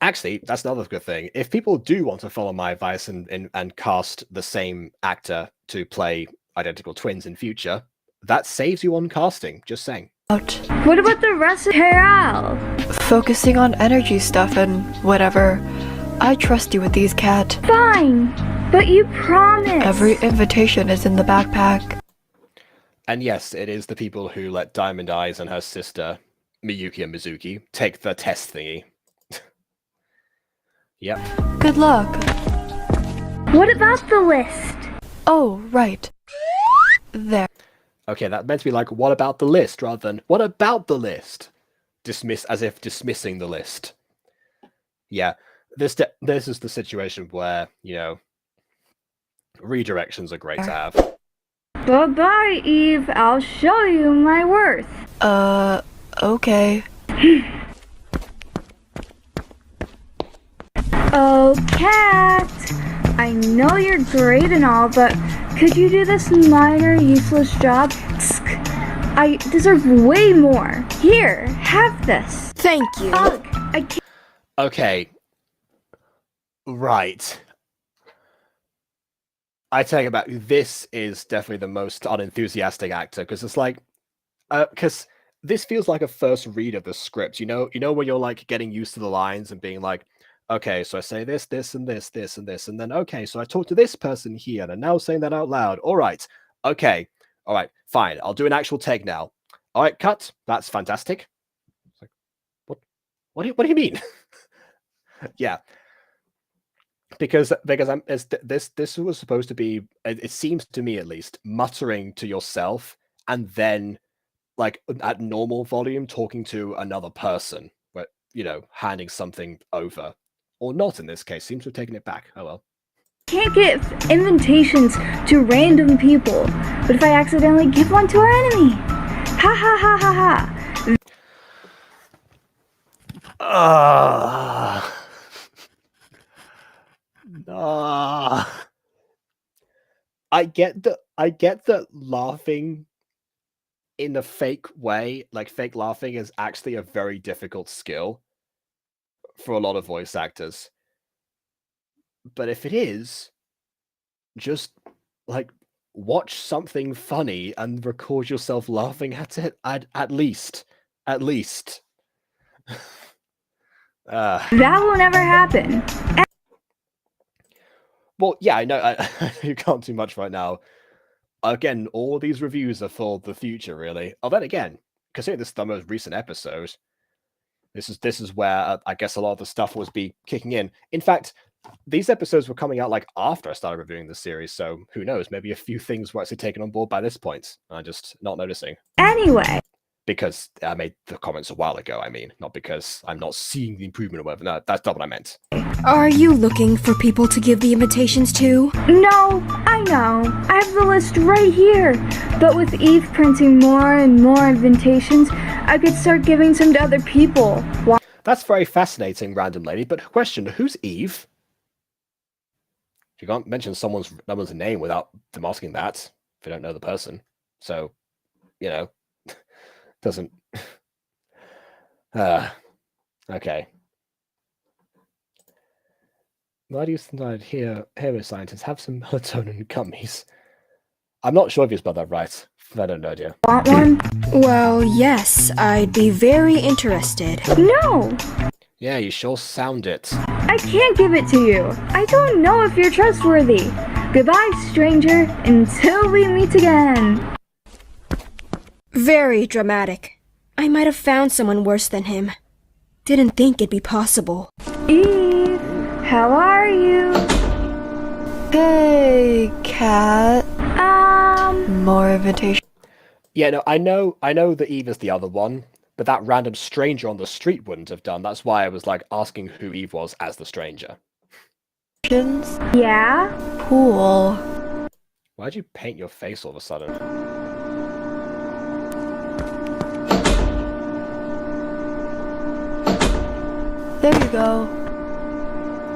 Actually, that's another good thing. If people do want to follow my advice and cast the same actor to play identical twins in future, that saves you on casting. Just saying. What about the rest of Herald? Focusing on energy stuff and whatever. I trust you with these, Cat. Fine, but you promised. Every invitation is in the backpack. And yes, it is the people who let Diamond Eyes and her sister, Miyuki and Mizuki, take the test thingy. Yep. Good luck. What about the list? Oh, right. There. Okay, that meant to be like, what about the list, rather than, what about the list? Dismiss, as if dismissing the list. Yeah, this is the situation where, you know, redirections are great to have. Bye-bye, Eve. I'll show you my worth. Okay. Oh, Cat! I know you're great and all, but could you do this minor, useless job? I deserve way more. Here, have this. Thank you. Ugh, I can't. Okay. Right. I take it back. This is definitely the most unenthusiastic actor, because it's like, because this feels like a first read of the script. You know when you're like getting used to the lines and being like, okay, so I say this, this, and this, this, and this, and then okay, so I talk to this person here, and I'm now saying that out loud. All right, okay, all right, fine. I'll do an actual take now. All right, cut. That's fantastic. It's like, what do you mean? Yeah. Because this was supposed to be, it seems to me at least, muttering to yourself and then like at normal volume talking to another person, but you know, handing something over. Or not in this case, seems to have taken it back. Oh well. Can't give invitations to random people, but if I accidentally give one to our enemy, ha ha ha ha ha. I get that laughing in a fake way, like fake laughing, is actually a very difficult skill for a lot of voice actors. But if it is, just like watch something funny and record yourself laughing at it. At least. That will never happen. Well, yeah, I know you can't do much right now. Again, all these reviews are for the future, really. Oh, then again, considering this is the most recent episode, this is where I guess a lot of the stuff was kicking in. In fact, these episodes were coming out like after I started reviewing the series, so who knows? Maybe a few things were actually taken on board by this point. I'm just not noticing. Anyway. Because I made the comments a while ago, I mean, not because I'm not seeing the improvement or whatever. No, that's not what I meant. Are you looking for people to give the invitations to? No, I know. I have the list right here. But with Eve printing more and more invitations, I could start giving some to other people. That's very fascinating, random lady, but question, who's Eve? You can't mention someone's name without them asking that, if you don't know the person. So, you know, doesn't... okay. Why do you sometimes hear hero scientists have some melatonin gummies? I'm not sure if you spelled that right. I don't know, dear. Want one? Well, yes, I'd be very interested. No! Yeah, you sure sound it. I can't give it to you. I don't know if you're trustworthy. Goodbye, stranger, until we meet again. Very dramatic. I might have found someone worse than him. Didn't think it'd be possible. Eve, how are you? Hey, Cat. More invitation. Yeah, no, I know that Eve is the other one, but that random stranger on the street wouldn't have done. That's why I was like asking who Eve was as the stranger. Yeah? Cool. Why'd you paint your face all of a sudden? There you go.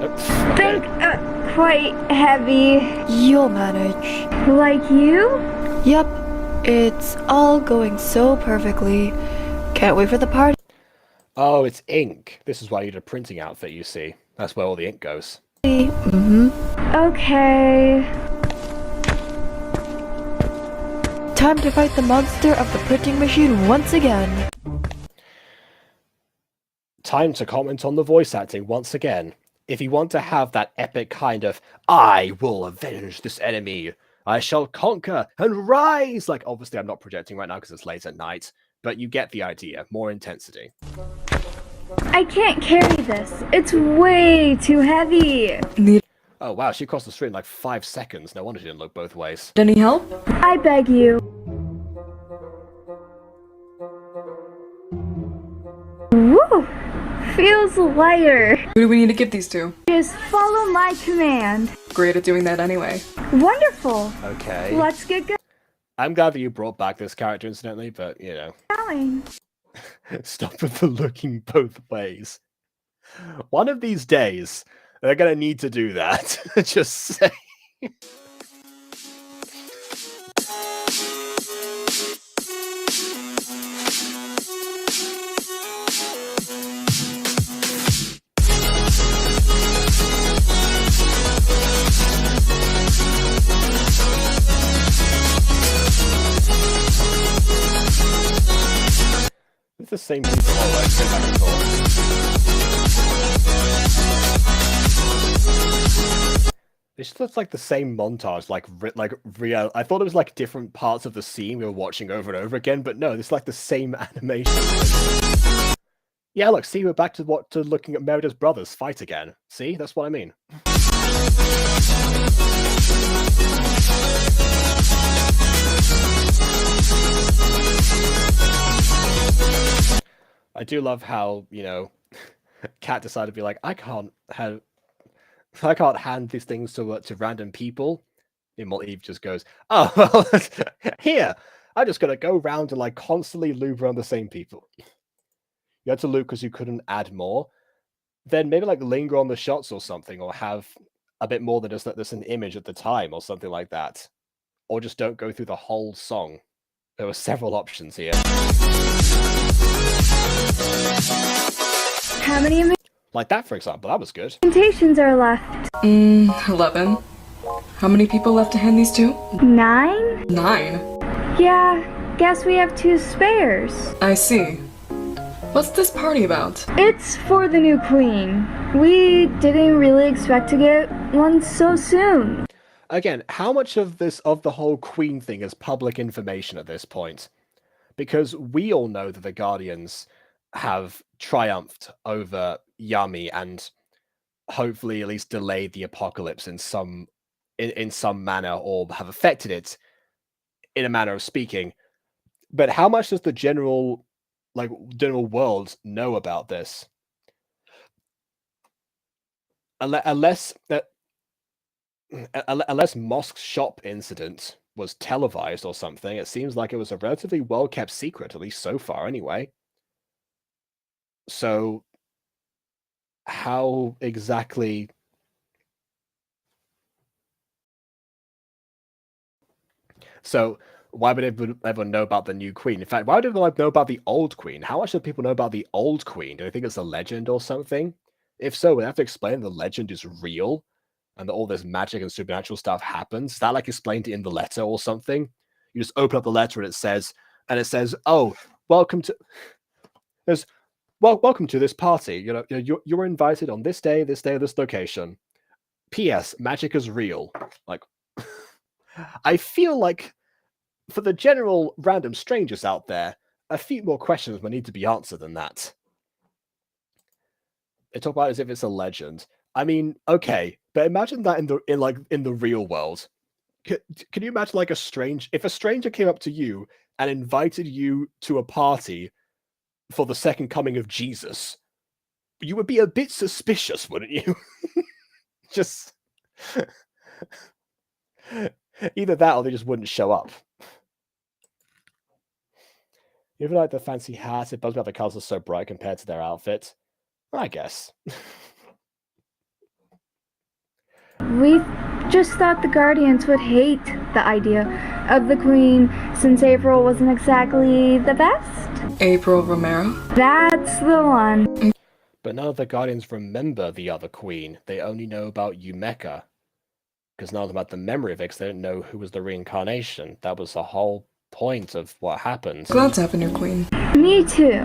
Think quite heavy. You'll manage. Like you? Yep, it's all going so perfectly. Can't wait for the party. Oh, it's ink. This is why you need a printing outfit, you see. That's where all the ink goes. Mm-hmm. Okay. Time to fight the monster of the printing machine once again. Time to comment on the voice acting once again. If you want to have that epic kind of, I will avenge this enemy, I shall conquer and rise, like, obviously I'm not projecting right now because it's late at night, but you get the idea. More intensity. I can't carry this. It's way too heavy. Oh wow, she crossed the street in like 5 seconds. No wonder she didn't look both ways. Any help? I beg you. Woo! Feels lighter. Who do we need to give these to? Just follow my command. Great at doing that anyway. Wonderful. Okay. Let's get I'm glad that you brought back this character incidentally, but you know. going. Stop with the looking both ways. One of these days, they're gonna need to do that. Just say. It's the same people always go back and forth. It just looks like the same montage, like real. I thought it was like different parts of the scene we were watching over and over again, but no, it's like the same animation. Yeah, look, see, we're back to looking at Merida's brothers fight again. See, that's what I mean. I do love how, you know, Kat decided to be like, I can't hand these things to random people. And Eve just goes, oh, well, here, I'm just gonna go round and like constantly loop around the same people. You had to loop because you couldn't add more. Then maybe like linger on the shots or something, or have a bit more than just that there's an image at the time or something like that. Or just don't go through the whole song. There were several options here. How many Like that, for example, that was good. invitations are left? 11. How many people left to hand these to? 9? 9. Yeah, guess we have 2 spares. I see. What's this party about? It's for the new queen. We didn't really expect to get one so soon. Again, how much of the whole Queen thing is public information at this point? Because we all know that the Guardians have triumphed over Yami and hopefully at least delayed the apocalypse in some manner, or have affected it in a manner of speaking. But how much does the general world know about this? Unless Mosk's shop incident was televised or something, it seems like it was a relatively well-kept secret, at least so far anyway. So, how exactly... So, why would everyone know about the new queen? In fact, why would everyone know about the old queen? How much do people know about the old queen? Do they think it's a legend or something? If so, we have to explain the legend is real and that all this magic and supernatural stuff happens. Is that like explained in the letter or something? You just open up the letter and it says, "Oh, welcome to welcome to this party. You're invited on this day, this location. P.S. Magic is real." Like, I feel like for the general random strangers out there, a few more questions will need to be answered than that. They talk about it as if it's a legend. I mean, okay, but imagine that in the real world. Can you imagine like if a stranger came up to you and invited you to a party for the second coming of Jesus? You would be a bit suspicious, wouldn't you? Just either that or they just wouldn't show up. Even like the fancy hat, it bugs me how the colors are so bright compared to their outfit. I guess. we just thought the Guardians would hate the idea of the Queen since April wasn't exactly the best. April Romero? That's the one. But none of the Guardians remember the other Queen. They only know about Yumeka. Because none of them had the memory of it, because they didn't know who was the reincarnation. That was the whole point of what happened. Glad to have a new queen. Me too.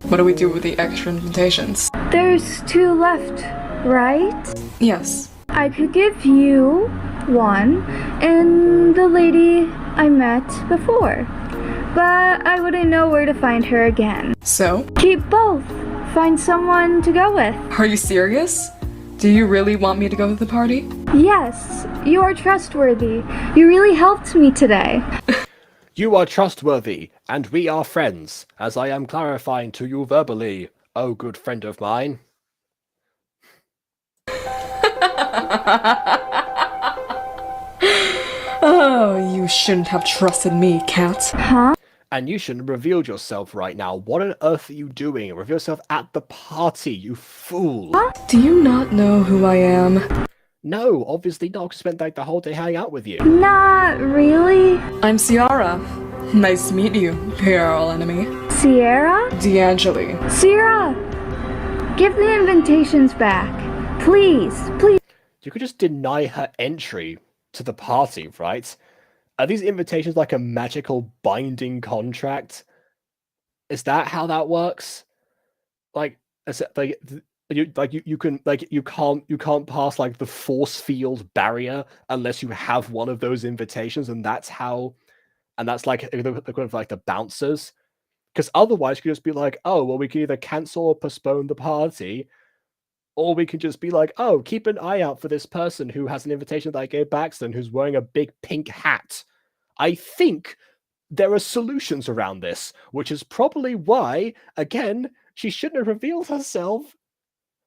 What do we do with the extra invitations? There's 2 left, right? Yes. I could give you one and the lady I met before. But I wouldn't know where to find her again. So? Keep both. Find someone to go with. Are you serious? Do you really want me to go to the party? Yes, you are trustworthy. You really helped me today. You are trustworthy, and we are friends, as I am clarifying to you verbally, oh good friend of mine. Oh, you shouldn't have trusted me, cat. Huh? And you shouldn't have revealed yourself right now. What on earth are you doing? Reveal yourself at the party, you fool. Do you not know who I am? No, obviously not. I spent like the whole day hanging out with you. Not really. I'm Ciara. Nice to meet you, PRL enemy. Sierra? D'Angeli. Sierra! Give the invitations back. Please, please. You could just deny her entry to the party, right? Are these invitations like a magical binding contract? Is that how that works? Like, you can't pass like the force field barrier unless you have one of those invitations, and that's like the equivalent of like the bouncers. Because otherwise, you could just be like, oh, well, we can either cancel or postpone the party, or we can just be like, oh, keep an eye out for this person who has an invitation that I gave Baxton who's wearing a big pink hat. I think there are solutions around this, which is probably why, again, she shouldn't have revealed herself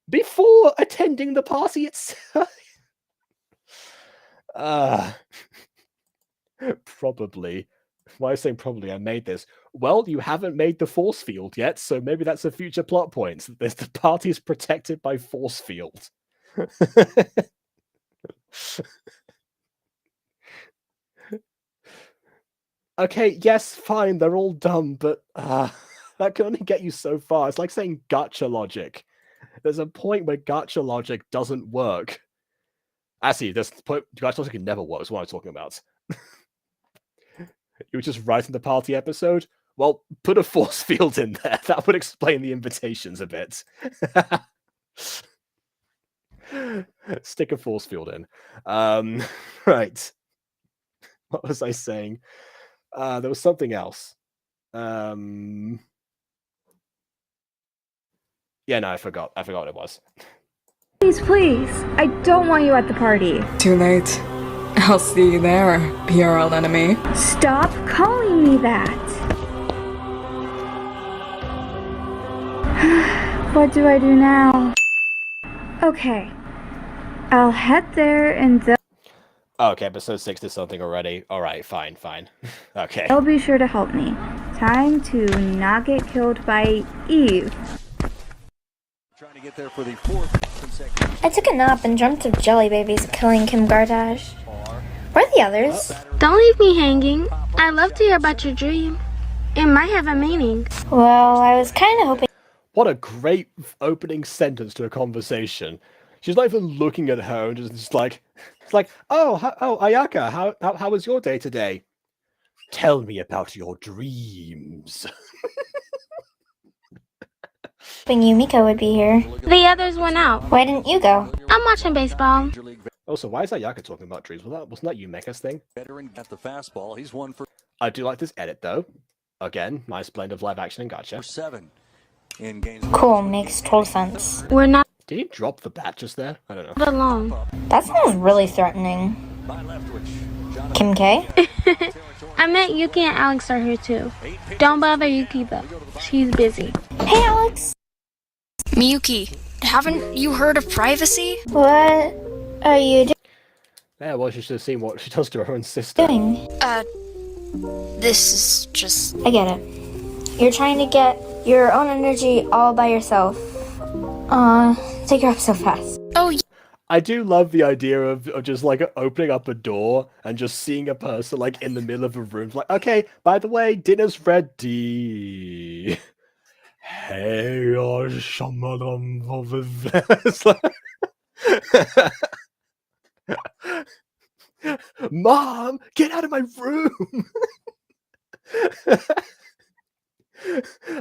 before attending the party itself. Probably. Why am I saying probably? I made this. Well, you haven't made the force field yet, so maybe that's a future plot point. The party is protected by force field. Okay, yes, fine, they're all dumb, but that can only get you so far. It's like saying gacha logic. There's a point where gacha logic doesn't work. Actually, this point, gacha logic never works. What am I talking about? You were just writing the party episode? Well, put a force field in there. That would explain the invitations a bit. Stick a force field in. Right. What was I saying? There was something else. Yeah, no, I forgot. I forgot what it was. Please, please. I don't want you at the party. Too late. I'll see you there, PRL enemy. Stop calling me that. What do I do now? Okay. I'll head there and Okay, episode 6 did something already. Alright, fine. Okay. they'll be sure to help me. Time to not get killed by Eve. Trying to get there for the 4th consecutive. I took a nap and dreamt of jelly babies killing Kim Gardash. Where are the others? Don't leave me hanging. I'd love to hear about your dream. It might have a meaning. Well, I was kind of hoping. What a great opening sentence to a conversation. She's not even looking at her and just like, it's like, oh, Ayaka, how was your day today? Tell me about your dreams. Yumiko would be here. The others went out. Why didn't you go? I'm watching baseball. Also, why is Ayaka talking about dreams? Wasn't that Yumeka's thing? Veteran at the fastball. He's 1 for. I do like this edit though. Again, nice blend of live action and gacha. 7 in games. Cool, makes total sense. We're not Did he drop the bat just there? I don't know. alone. That sounds really threatening. By Leftwich. Kim K? I met Yuki and Alex are here too. Don't bother Yuki though. She's busy. Hey, Alex. Miyuki, haven't you heard of privacy? What are you Yeah, well, she should have seen what she does to her own sister. doing? This is just... I get it. You're trying to get your own energy all by yourself. Take her up so fast. Oh, I do love the idea of just like opening up a door and just seeing a person like in the middle of a room, like, okay, by the way, dinner's ready. Hey, Mom, get out of my room!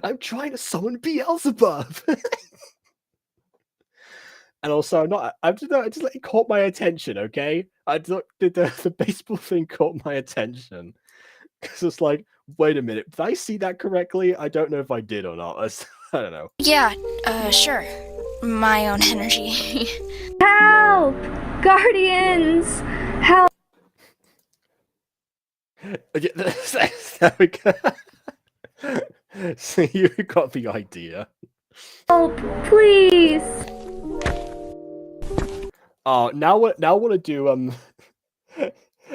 I'm trying to summon Beelzebub. And also, it caught my attention. Okay, the baseball thing caught my attention because it's like, wait a minute, did I see that correctly? I don't know if I did or not. I don't know. Yeah, sure. My own energy. Help! Guardians! Help! There we go. So you got the idea. Help, please! Oh, now I want to do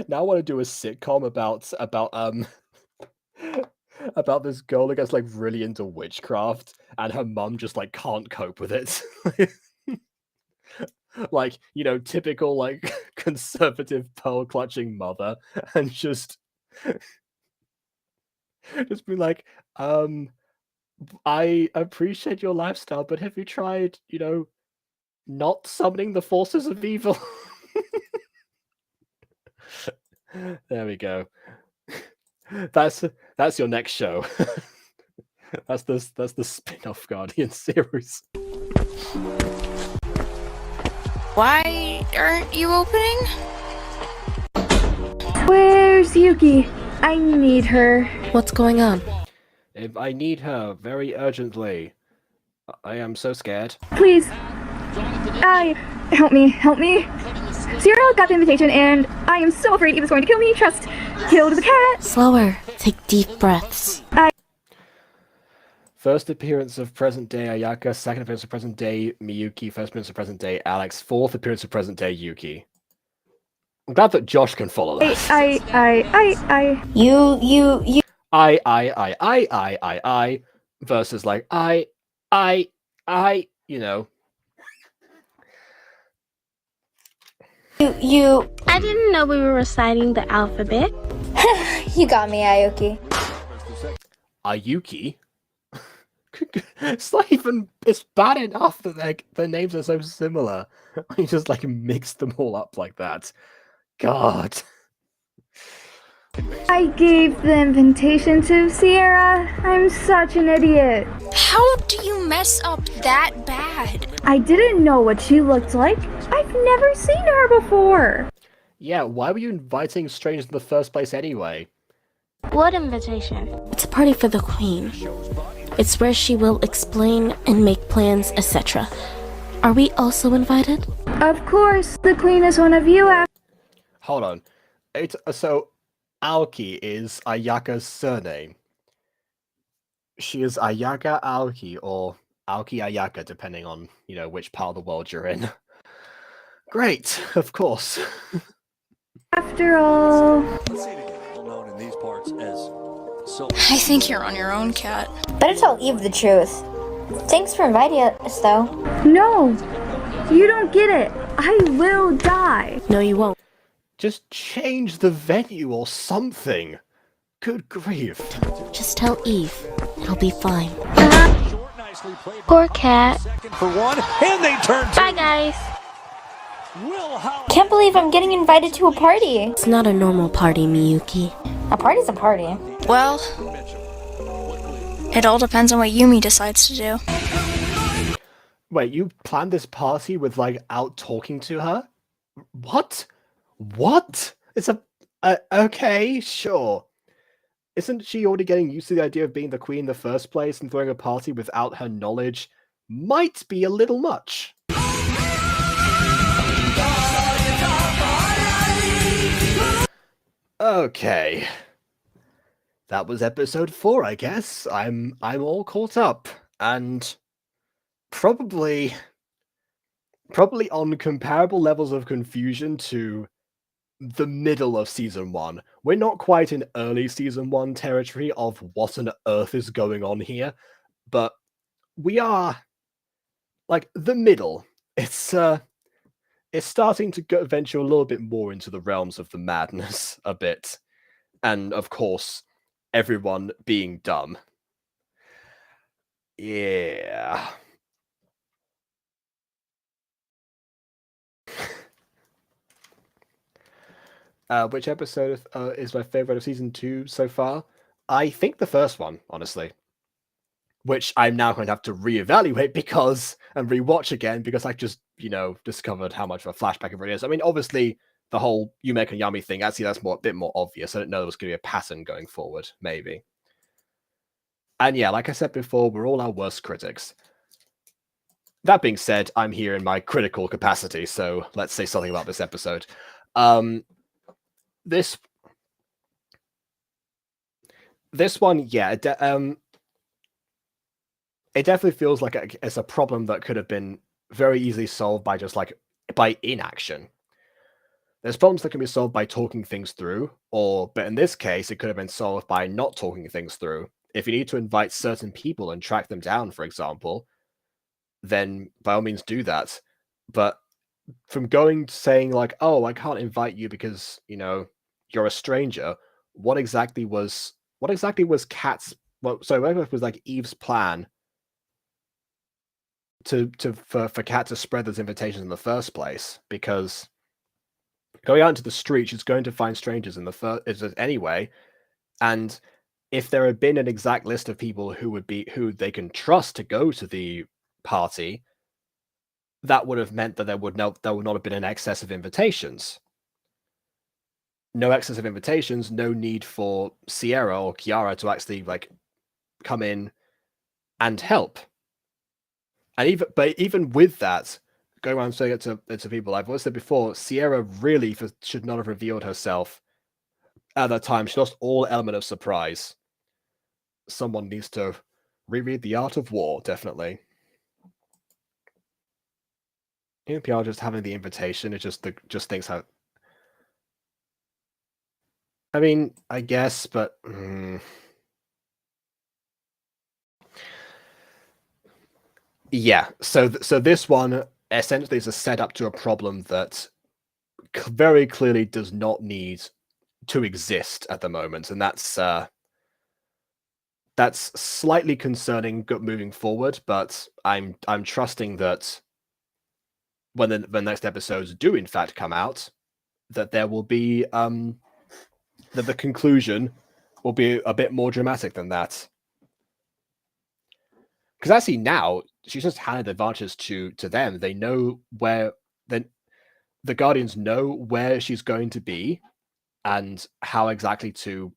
now I want to do a sitcom about about this girl that gets like really into witchcraft and her mum just like can't cope with it. Like, you know, typical like conservative pearl clutching mother, and just be like, I appreciate your lifestyle, but have you tried, you know, not summoning the forces of evil? There we go. That's your next show. that's the spin-off Guardian series. Why aren't you opening? Where's Yuki? I need her. What's going on? If I need her very urgently. I am so scared. Please. Help me. Sierra got the invitation and I am so afraid he was going to kill me. Trust. Killed the cat. Slower. Take deep breaths. First appearance of present-day Ayaka, second appearance of present-day Miyuki, first appearance of present-day Alex, fourth appearance of present-day Yuki. I'm glad that Josh can follow that. You. I versus like you know. You. I didn't know we were reciting the alphabet. You got me, Ayuki. Ayuki? It's not even, it's bad enough that their names are so similar. You just like mix them all up like that. God. I gave the invitation to Sierra. I'm such an idiot. How do you mess up that bad? I didn't know what she looked like. I've never seen her before. Yeah, why were you inviting strangers in the first place anyway? What invitation? It's a party for the queen. It's where she will explain and make plans, etc. Are we also invited? Of course, the queen is one of you. Hold on. So, Aoki is Ayaka's surname. She is Ayaka Aoki, or Aoki Ayaka, depending on, you know, which part of the world you're in. Great, of course. After all... I think you're on your own, Cat. Better tell Eve the truth. Thanks for inviting us, though. No! You don't get it. I will die. No, you won't. Just change the venue or something. Good grief. Just tell Eve. It'll be fine. Poor cat. For one, and they turn. Bye, guys. Can't believe I'm getting invited to a party. It's not a normal party, Miyuki. A party's a party. Well, it all depends on what Yumi decides to do. Wait, you planned this party with, like, out talking to her? What? What? It's okay, sure. Isn't she already getting used to the idea of being the queen in the first place, and throwing a party without her knowledge might be a little much? Okay. That was episode 4, I guess. I'm all caught up, and probably on comparable levels of confusion to the middle of season 1. We're not quite in early season 1 territory of what on earth is going on here, but we are like the middle. It's it's starting to venture a little bit more into the realms of the madness a bit. And of course, everyone being dumb. Yeah. Which episode is my favorite of season 2 so far? I think the first one, honestly. Which I'm now going to have to reevaluate and rewatch again because I just, discovered how much of a flashback it really is. I mean, obviously, the whole Yumek and Yami thing, actually, that's a bit more obvious. I don't know there was going to be a pattern going forward, maybe. And yeah, like I said before, we're all our worst critics. That being said, I'm here in my critical capacity, so let's say something about this episode. This one, yeah, it definitely feels like it's a problem that could have been very easily solved by just by inaction. There's problems that can be solved by talking things through, but in this case, it could have been solved by not talking things through. If you need to invite certain people and track them down, for example, then by all means do that. But from saying oh, I can't invite you because, you're a stranger, what exactly was Kat's, what was Eve's plan for Kat to spread those invitations in the first place? Because going out into the street, she's going to find strangers anyway, and if there had been an exact list of people who they can trust to go to the party, that would have meant that there would not have been an excess of invitations. No excess of invitations, no need for Sierra or Kiara to actually come in and help. And even with that, going around saying it to people, I've always said before, Sierra really should not have revealed herself at that time. She lost all element of surprise. Someone needs to reread The Art of War, definitely. PR just having the invitation, it just thinks how. I mean, I guess, but yeah. So this one essentially is a setup to a problem that very clearly does not need to exist at the moment, and that's slightly concerning moving forward. But I'm trusting that when the next episodes do in fact come out, that there will be that the conclusion will be a bit more dramatic than that. Because actually now she's just handed advantages to them. They know where the Guardians know where she's going to be and how exactly to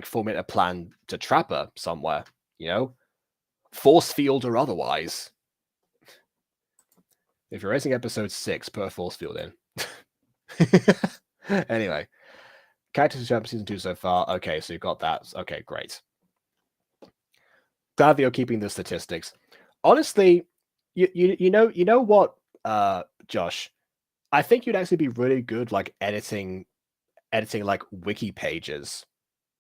formulate a plan to trap her somewhere, force field or otherwise. If you're racing episode 6, put a force field in. Anyway, characters jump season 2 so far. Okay, so you've got that. Okay, great. Glad that you're keeping the statistics. Honestly, you know what, Josh? I think you'd actually be really good editing wiki pages,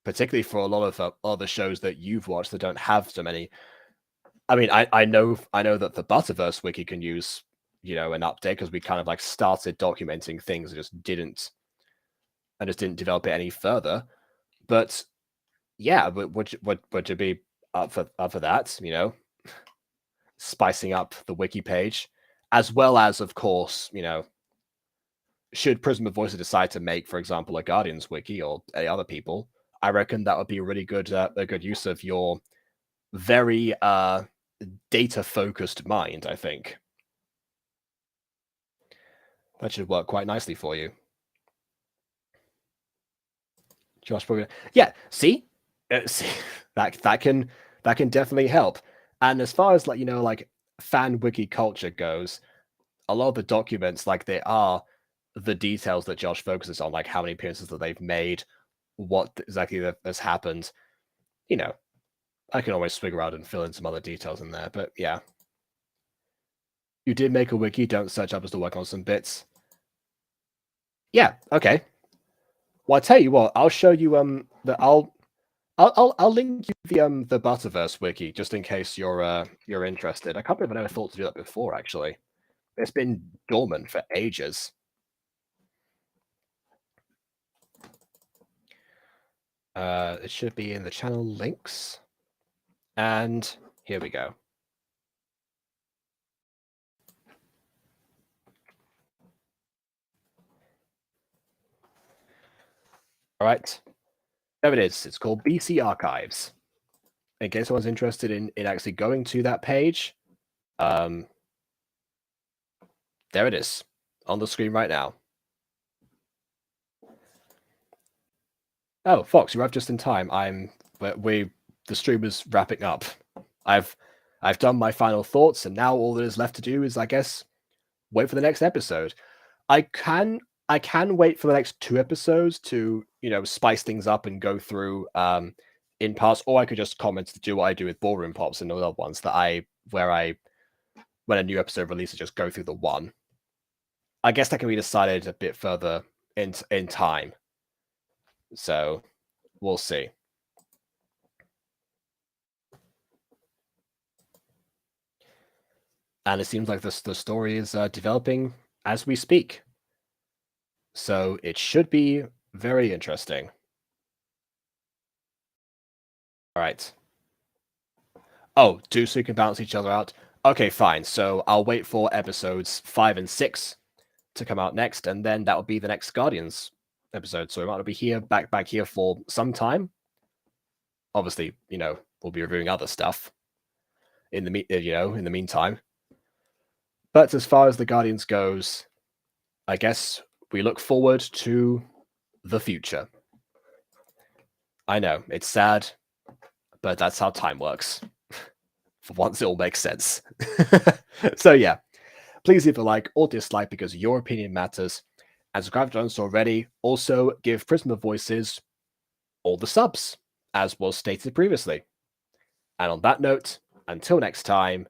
particularly for a lot of other shows that you've watched that don't have so many. I mean, I know that the Butterverse wiki can use an update because we kind of started documenting things and just didn't develop it any further. But yeah, would you be up for that? Spicing up the wiki page, as well as, of course, should Prism of Voices decide to make, for example, a Guardians wiki or any other people, I reckon that would be a really good a good use of your very data focused mind. I think that should work quite nicely for you. Josh, yeah. See, that can definitely help. And as far as fan wiki culture goes, a lot of the documents they are the details that Josh focuses on, how many appearances that they've made, what exactly has happened. I can always swing around and fill in some other details in there, but yeah. You did make a wiki. Don't search up, just to work on some bits. Yeah. Okay. Well, I tell you what. I'll show you I'll link you the Butterverse wiki just in case you're interested. I can't believe I never thought to do that before, actually. It's been dormant for ages. It should be in the channel links. And here we go. All right. There it is. It's called BC Archives. In case someone's interested in actually going to that page, there it is on the screen right now. Oh, Fox, you're up just in time. The stream is wrapping up. I've done my final thoughts, and now all that is left to do is, I guess, wait for the next episode. I can wait for the next 2 episodes to, spice things up and go through in parts, or I could just comment to do what I do with Ballroom Pops and other ones when a new episode releases, just go through the one. I guess that can be decided a bit further in time. So we'll see. And it seems like the story is developing as we speak. So it should be very interesting. All right. Oh, so you can balance each other out? Okay, fine. So I'll wait for episodes 5 and 6 to come out next, and then that will be the next Guardians episode. So we might be here, back here for some time. Obviously, we'll be reviewing other stuff in the meantime. But as far as the Guardians goes, I guess we look forward to the future. I know, it's sad, but that's how time works. For once, it all makes sense. So yeah, please leave a like or dislike because your opinion matters. And subscribe if you haven't already. Also, give Prism of Voices all the subs, as was stated previously. And on that note, until next time,